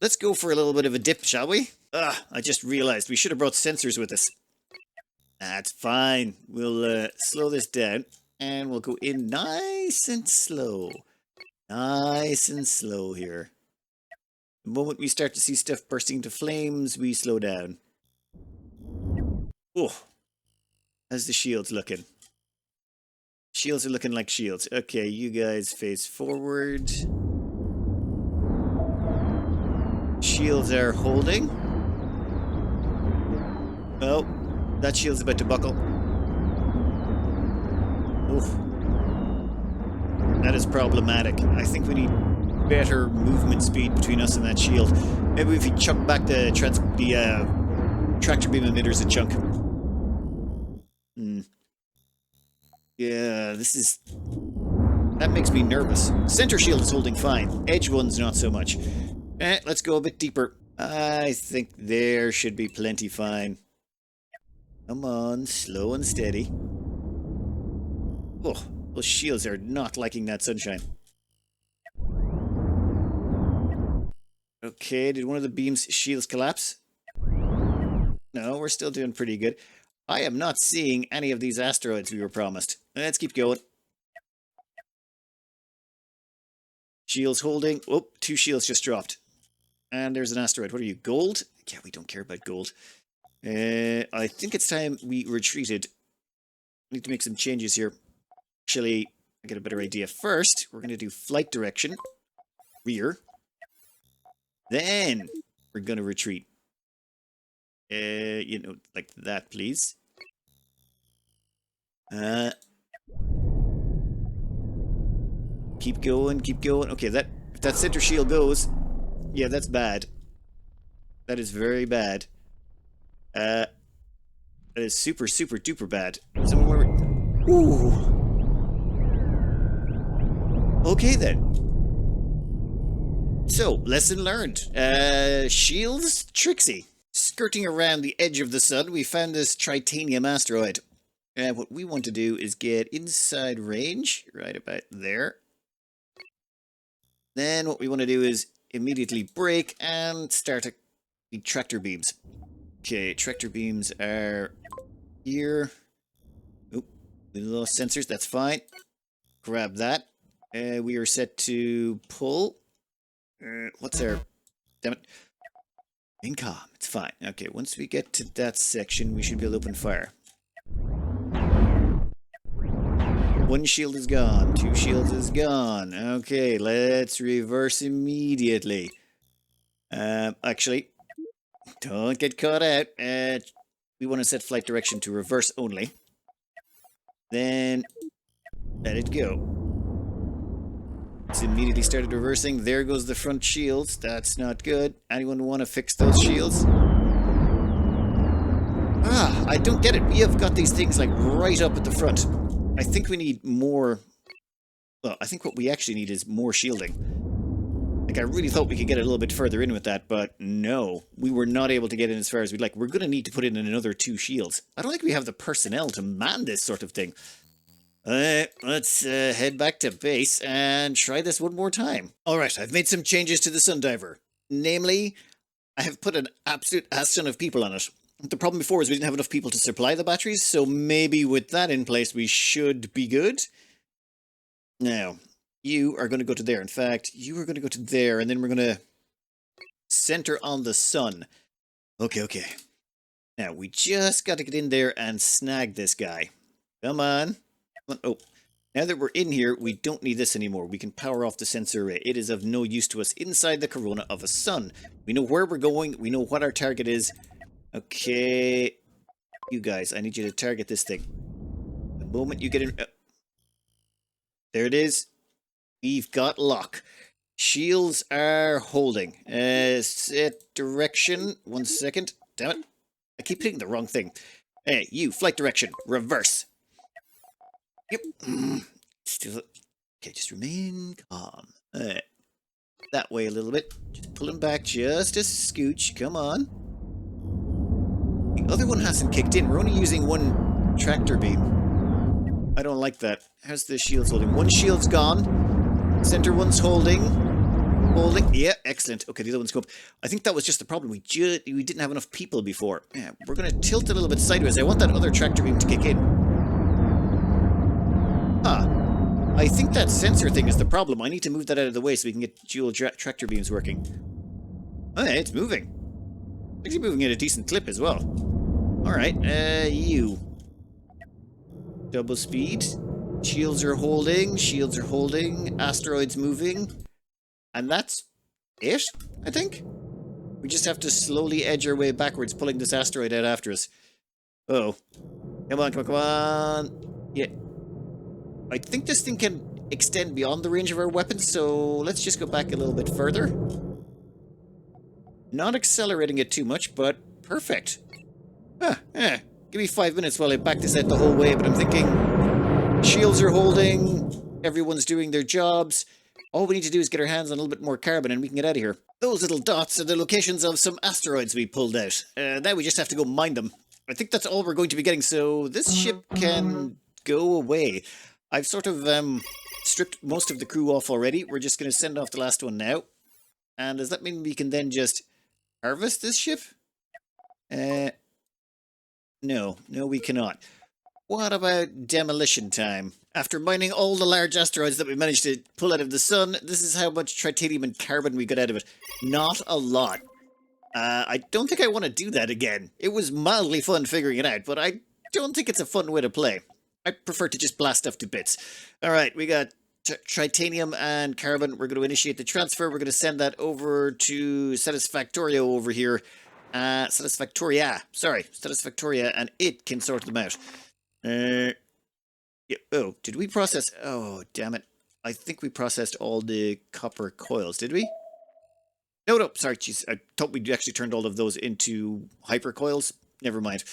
Let's go for a little bit of a dip, shall we? I just realized we should have brought sensors with us. That's fine. We'll slow this down, and we'll go in nice and slow. Nice and slow here. The moment we start to see stuff bursting into flames, we slow down. Oh, how's the shields looking? Shields are looking like shields. Okay, you guys face forward. Shields are holding. Oh, that shield's about to buckle. Oof. That is problematic. I think we need better movement speed between us and that shield. Maybe if you chuck back the tractor beam emitters a chunk. Yeah, that makes me nervous. Center shield is holding fine. Edge one's not so much. Let's go a bit deeper. I think there should be plenty fine. Come on, slow and steady. Oh, those shields are not liking that sunshine. Okay, did one of the beam's shields collapse? No, we're still doing pretty good. I am not seeing any of these asteroids we were promised. Let's keep going. Shields holding. Oh, 2 shields just dropped. And there's an asteroid. What are you, gold? Yeah, we don't care about gold. I think it's time we retreated. Need to make some changes here. Actually, I get a better idea. First, we're going to do flight direction. Rear. Then, we're going to retreat. Like that, please. Keep going, keep going. Okay, if that center shield goes, yeah, that's bad. That is very bad. That is super, super duper bad. Ooh. Okay then. So, lesson learned. Shields, tricksy. Skirting around the edge of the sun, we found this tritanium asteroid. And what we want to do is get inside range, right about there. Then what we want to do is immediately brake and start the tractor beams. Okay, tractor beams are here. Oop, We lost sensors, that's fine. Grab that. We are set to pull. What's our... Damn it. Income, it's fine. Okay, once we get to that section, we should be able to open fire. One shield is gone. 2 shields is gone. Okay, let's reverse immediately. Actually, don't get caught out. We want to set flight direction to reverse only. Then, let it go. It's immediately started reversing. There goes the front shields. That's not good. Anyone want to fix those shields? Ah, I don't get it. We have got these things like right up at the front. I think we need more... Well, I think what we actually need is more shielding. Like, I really thought we could get a little bit further in with that, but no. We were not able to get in as far as we'd like. We're going to need to put in another 2 shields. I don't think we have the personnel to man this sort of thing. Let's head back to base and try this one more time. Alright, I've made some changes to the Sundiver. Namely, I have put an absolute ass ton of people on it. The problem before is we didn't have enough people to supply the batteries, so maybe with that in place we should be good. Now, you are going to go to there. In fact, you are going to go to there, and then we're going to center on the sun. Okay. Now, we just got to get in there and snag this guy. Come on. Oh, now that we're in here, we don't need this anymore. We can power off the sensor array. It is of no use to us inside the corona of a sun. We know where we're going. We know what our target is. Okay, you guys, I need you to target this thing. The moment you get in... there it is. We've got lock. Shields are holding. Set direction. 1 second. Damn it. I keep hitting the wrong thing. Hey, you, flight direction. Reverse. Yep. Still... Okay, just remain calm. That way a little bit. Just pulling back just a scooch. Come on. The other one hasn't kicked in. We're only using 1 tractor beam. I don't like that. How's the shields holding? 1 shield's gone. Center one's holding. Holding. Yeah, excellent. Okay, the other one's come up. I think that was just the problem. We didn't have enough people before. Yeah, we're going to tilt a little bit sideways. I want that other tractor beam to kick in. I think that sensor thing is the problem. I need to move that out of the way so we can get dual tractor beams working. Oh, yeah, it's moving. It's actually moving at a decent clip as well. Alright, you. Double speed. Shields are holding. Asteroids moving. And that's it, I think. We just have to slowly edge our way backwards, pulling this asteroid out after us. Oh. Come on. Yeah. I think this thing can extend beyond the range of our weapons, so let's just go back a little bit further. Not accelerating it too much, but perfect. Give me 5 minutes while I back this out the whole way, but I'm thinking shields are holding, everyone's doing their jobs. All we need to do is get our hands on a little bit more carbon and we can get out of here. Those little dots are the locations of some asteroids we pulled out. Now we just have to go mine them. I think that's all we're going to be getting, so this ship can go away. I've sort of stripped most of the crew off already. We're just going to send off the last one now. And does that mean we can then just harvest this ship? No, we cannot. What about demolition time? After mining all the large asteroids that we managed to pull out of the sun, this is how much titanium and carbon we got out of it. Not a lot. I don't think I want to do that again. It was mildly fun figuring it out, but I don't think it's a fun way to play. I prefer to just blast stuff to bits. Alright, we got titanium and carbon. We're going to initiate the transfer. We're going to send that over to Satisfactorio over here. Satisfactoria, and it can sort them out. Yeah, oh, did we process... Oh, damn it. I think we processed all the copper coils, did we? No, sorry, jeez. I thought we actually turned all of those into hyper coils. Never mind.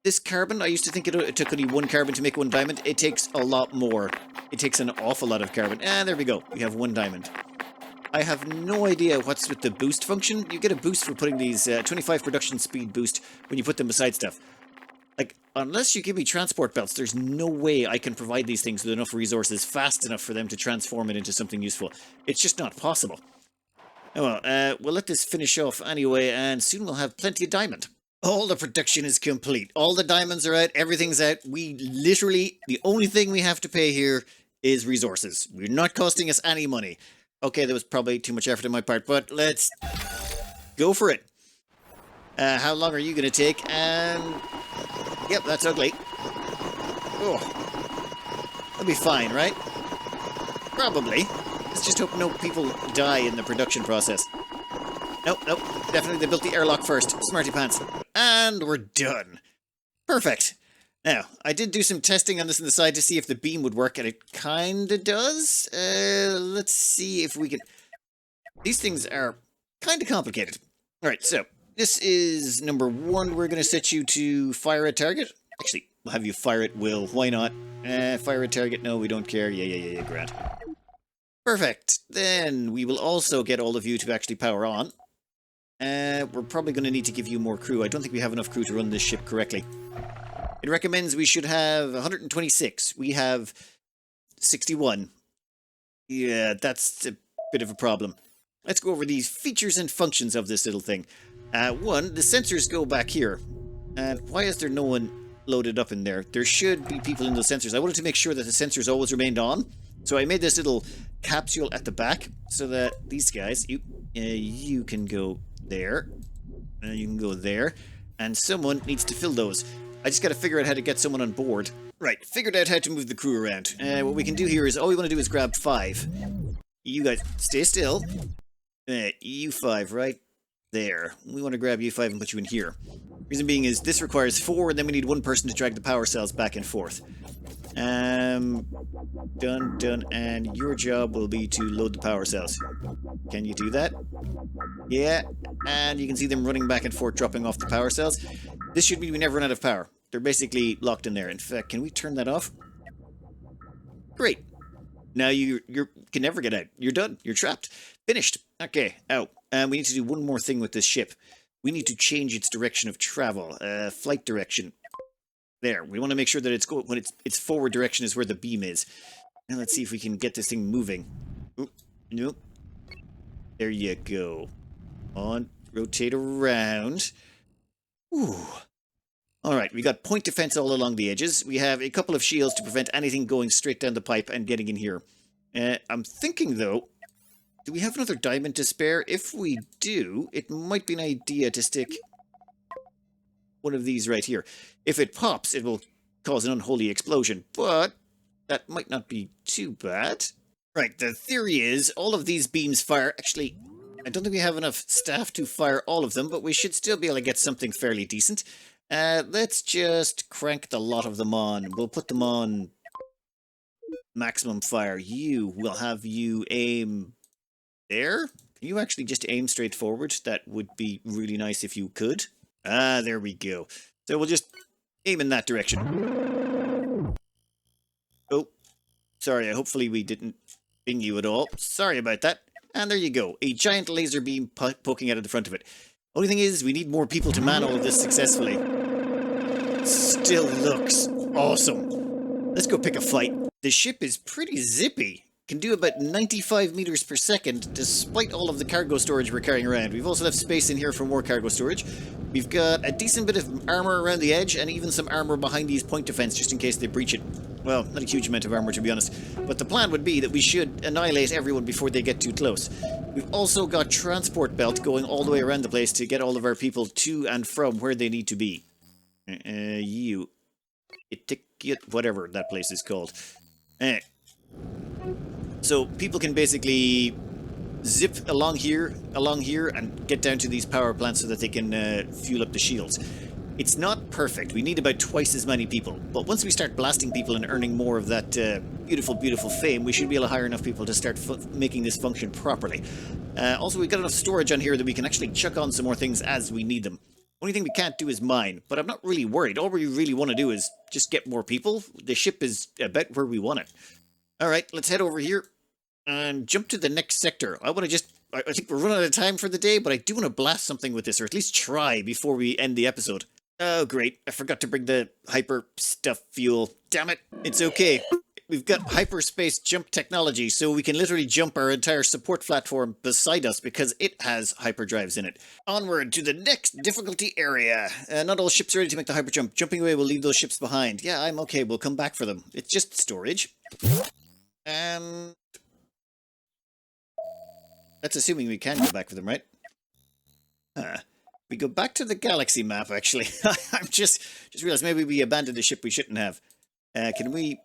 This carbon, I used to think it took only 1 carbon to make 1 diamond. It takes a lot more. It takes an awful lot of carbon. And there we go. We have 1 diamond. I have no idea what's with the boost function. You get a boost for putting these 25 production speed boost when you put them beside stuff. Like, unless you give me transport belts, there's no way I can provide these things with enough resources fast enough for them to transform it into something useful. It's just not possible. Oh well, we'll let this finish off anyway, and soon we'll have plenty of diamond. All the production is complete. All the diamonds are out. Everything's out. We literally, the only thing we have to pay here is resources. We're not costing us any money. Okay, that was probably too much effort on my part, but let's go for it. How long are you going to take? And yep, that's ugly. Oh, that'll be fine, right? Probably. Let's just hope no people die in the production process. Nope, nope. Definitely they built the airlock first. Smarty pants. And we're done. Perfect. Now, I did do some testing on this on the side to see if the beam would work, and it kinda does. Let's see if we can... These things are kinda complicated. Alright, so, this is number 1. We're gonna set you to fire a target. Actually, we'll have you fire at will. Why not? Fire a target. No, we don't care. Yeah, Grant. Perfect. Then we will also get all of you to actually power on. We're probably going to need to give you more crew. I don't think we have enough crew to run this ship correctly. It recommends we should have 126. We have 61. Yeah, that's a bit of a problem. Let's go over these features and functions of this little thing. 1, the sensors go back here. And why is there no one loaded up in there? There should be people in those sensors. I wanted to make sure that the sensors always remained on. So I made this little capsule at the back so that these guys, you can go there, and you can go there, and someone needs to fill those. I just got to figure out how to get someone on board. Right, figured out how to move the crew around. What we can do here is, all we want to do is grab 5. You guys, stay still. You 5 right there. We want to grab you 5 and put you in here. Reason being is, this requires 4, and then we need 1 person to drag the power cells back and forth. Done, and your job will be to load the power cells. Can you do that? Yeah, and you can see them running back and forth, dropping off the power cells. This should mean we never run out of power. They're basically locked in there. In fact, can we turn that off? Great. Now you can never get out. You're done. You're trapped. Finished. Okay, out. We need to do one more thing with this ship. We need to change its direction of travel. Flight direction. There, we want to make sure that it's when its forward direction is where the beam is. Now let's see if we can get this thing moving. Oop, nope. There you go. On, rotate around. Ooh. Alright, we got point defense all along the edges. We have a couple of shields to prevent anything going straight down the pipe and getting in here. I'm thinking, though, do we have another diamond to spare? If we do, it might be an idea to stick one of these right here. If it pops, it will cause an unholy explosion, but that might not be too bad. Right, the theory is all of these beams fire. Actually, I don't think we have enough staff to fire all of them, but we should still be able to get something fairly decent. Let's just crank the lot of them on. We'll put them on maximum fire. We'll have you aim there. Can you actually just aim straight forward? That would be really nice if you could. Ah, there we go. So we'll just aim in that direction. Oh, sorry, hopefully we didn't ping you at all. Sorry about that. And there you go, a giant laser beam poking out of the front of it. Only thing is, we need more people to man all of this successfully. Still looks awesome. Let's go pick a fight. The ship is pretty zippy. Can do about 95 meters per second, despite all of the cargo storage we're carrying around. We've also left space in here for more cargo storage. We've got a decent bit of armor around the edge, and even some armor behind these point defense, just in case they breach it. Well, not a huge amount of armor, to be honest. But the plan would be that we should annihilate everyone before they get too close. We've also got transport belt going all the way around the place to get all of our people to and from where they need to be. Whatever that place is called. So people can basically zip along here, and get down to these power plants so that they can fuel up the shields. It's not perfect. We need about twice as many people. But once we start blasting people and earning more of that beautiful, beautiful fame, we should be able to hire enough people to start making this function properly. Also, we've got enough storage on here that we can actually chuck on some more things as we need them. Only thing we can't do is mine, but I'm not really worried. All we really want to do is just get more people. The ship is about where we want it. Alright, let's head over here and jump to the next sector. I think we're running out of time for the day, but I do want to blast something with this, or at least try before we end the episode. Oh, great. I forgot to bring the hyper stuff fuel. Damn it. It's okay. we've got hyperspace jump technology, so we can literally jump our entire support platform beside us because it has hyperdrives in it. Onward to the next difficulty area. Not all ships are ready to make the hyperjump. Jumping away will leave those ships behind. Yeah, I'm okay. We'll come back for them. It's just storage. And that's assuming we can go back for them, right? We go back to the galaxy map, actually. I'm just realized maybe we abandoned a ship we shouldn't have. Can we...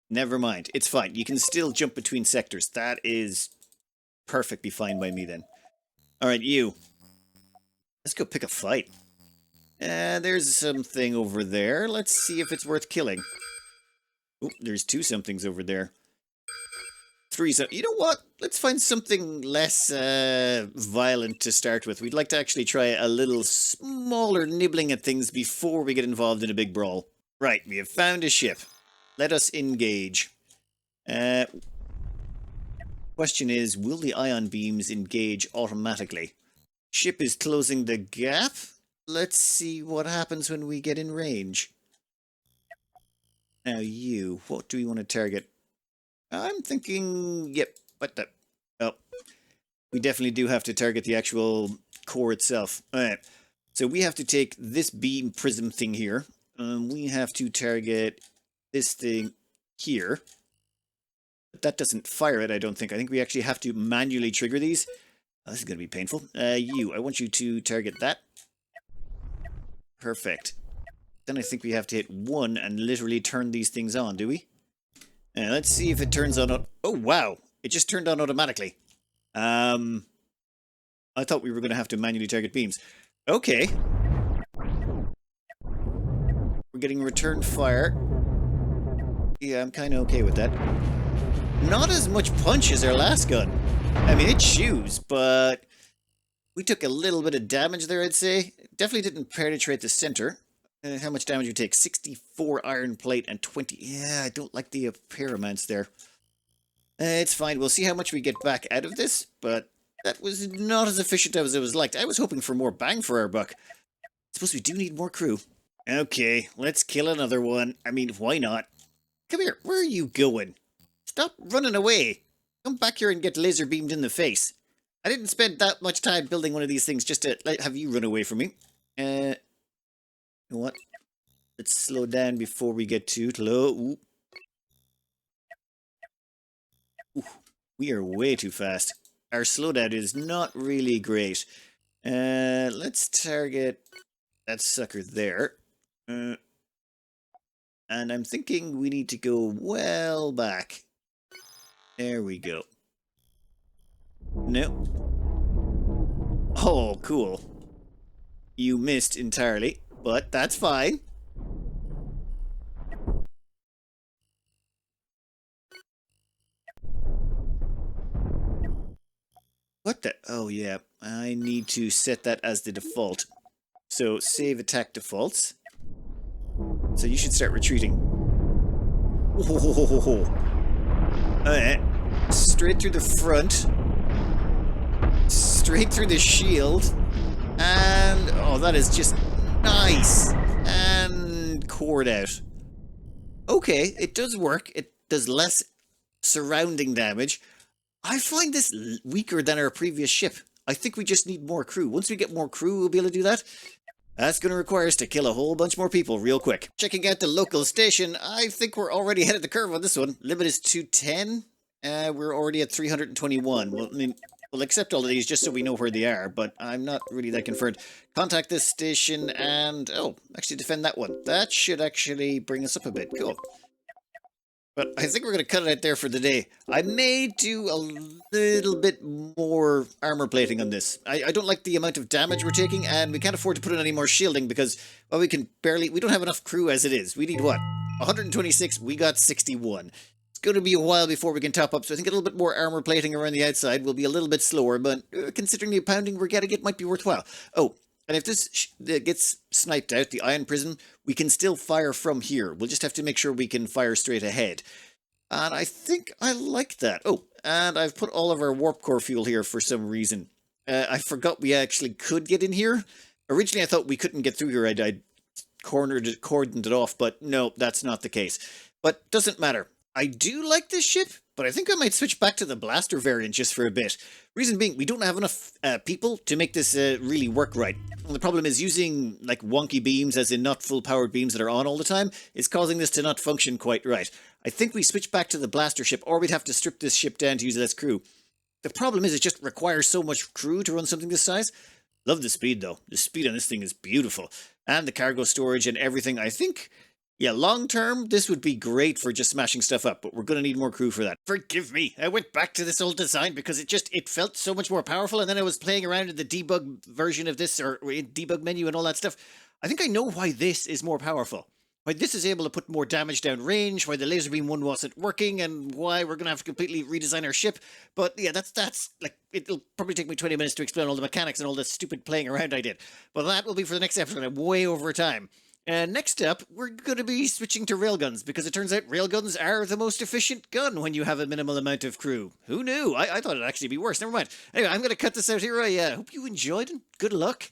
Never mind. It's fine. You can still jump between sectors. That is perfectly fine by me, then. Alright, you. Let's go pick a fight. There's something over there. Let's see if it's worth killing. Oh, there's two somethings over there. Three so you know what? Let's find something less violent to start with. We'd like to actually try a little smaller nibbling at things before we get involved in a big brawl. Right, we have found a ship. Let us engage. Question is, will the ion beams engage automatically? Ship is closing the gap. Let's see what happens when we get in range. Now you, what do we want to target? I'm thinking, yep, what the... Oh, we definitely do have to target the actual core itself. Alright, so we have to take this beam prism thing here. We have to target this thing here. But that doesn't fire it, I don't think. I think we actually have to manually trigger these. Oh, this is going to be painful. I want you to target that. Perfect. Then I think we have to hit 1 and literally turn these things on, do we? Let's see if it turns on... Oh, wow. It just turned on automatically. I thought we were going to have to manually target beams. Okay. We're getting return fire. Yeah, I'm kind of okay with that. Not as much punch as our last gun. I mean, it chews, but we took a little bit of damage there, I'd say. Definitely didn't penetrate the center. How much damage you take? 64 iron plate and 20... Yeah, I don't like the repair amounts there. It's fine. We'll see how much we get back out of this, but that was not as efficient as it was liked. I was hoping for more bang for our buck. I suppose we do need more crew. Okay, let's kill another one. I mean, why not? Come here. Where are you going? Stop running away. Come back here and get laser beamed in the face. I didn't spend that much time building one of these things just to have you run away from me. You know what? Let's slow down before we get too low. Ooh. Ooh, we are way too fast. Our slowdown is not really great. Let's target that sucker there. And I'm thinking we need to go well back. There we go. No. Oh, cool. You missed entirely, but that's fine. What the? Oh, yeah. I need to set that as the default. So, save attack defaults. So you should start retreating. Oh. Alright. Straight through the front. Straight through the shield. And... oh, that is just nice. And cored out. Okay, it does work. It does less surrounding damage. I find this weaker than our previous ship. I think we just need more crew. Once we get more crew, we'll be able to do that. That's going to require us to kill a whole bunch more people real quick. Checking out the local station, I think we're already ahead of the curve on this one. Limit is 210. We're already at 321. Well, I mean, we'll accept all of these just so we know where they are, but I'm not really that concerned. Contact this station and... oh, actually defend that one. That should actually bring us up a bit. Cool. But I think we're going to cut it out there for the day. I may do a little bit more armor plating on this. I don't like the amount of damage we're taking, and we can't afford to put in any more shielding because, well, we don't have enough crew as it is. We need what? 126, we got 61. It's going to be a while before we can top up, so I think a little bit more armor plating around the outside will be a little bit slower, but considering the pounding we're getting, it might be worthwhile. Oh, and if this gets sniped out, the ion prism, we can still fire from here. We'll just have to make sure we can fire straight ahead. And I think I like that. Oh, and I've put all of our warp core fuel here for some reason. I forgot we actually could get in here. Originally, I thought we couldn't get through here. I'd cordoned it off, but no, that's not the case. But doesn't matter. I do like this ship, but I think I might switch back to the blaster variant just for a bit. Reason being, we don't have enough people to make this really work right. And the problem is using like wonky beams, as in not full powered beams that are on all the time, is causing this to not function quite right. I think we switch back to the blaster ship, or we'd have to strip this ship down to use less crew. The problem is it just requires so much crew to run something this size. Love the speed though. The speed on this thing is beautiful. And the cargo storage and everything, I think... Yeah, long term, this would be great for just smashing stuff up, but we're going to need more crew for that. Forgive me, I went back to this old design because it felt so much more powerful, and then I was playing around in the debug version of this, or debug menu and all that stuff. I think I know why this is more powerful. Why this is able to put more damage down range, why the laser beam one wasn't working, and why we're going to have to completely redesign our ship. But yeah, that's like, it'll probably take me 20 minutes to explain all the mechanics and all the stupid playing around I did. But that will be for the next episode, I'm way over time. And next up, we're going to be switching to railguns, because it turns out railguns are the most efficient gun when you have a minimal amount of crew. Who knew? I thought it'd actually be worse. Never mind. Anyway, I'm going to cut this out here. I hope you enjoyed, and good luck.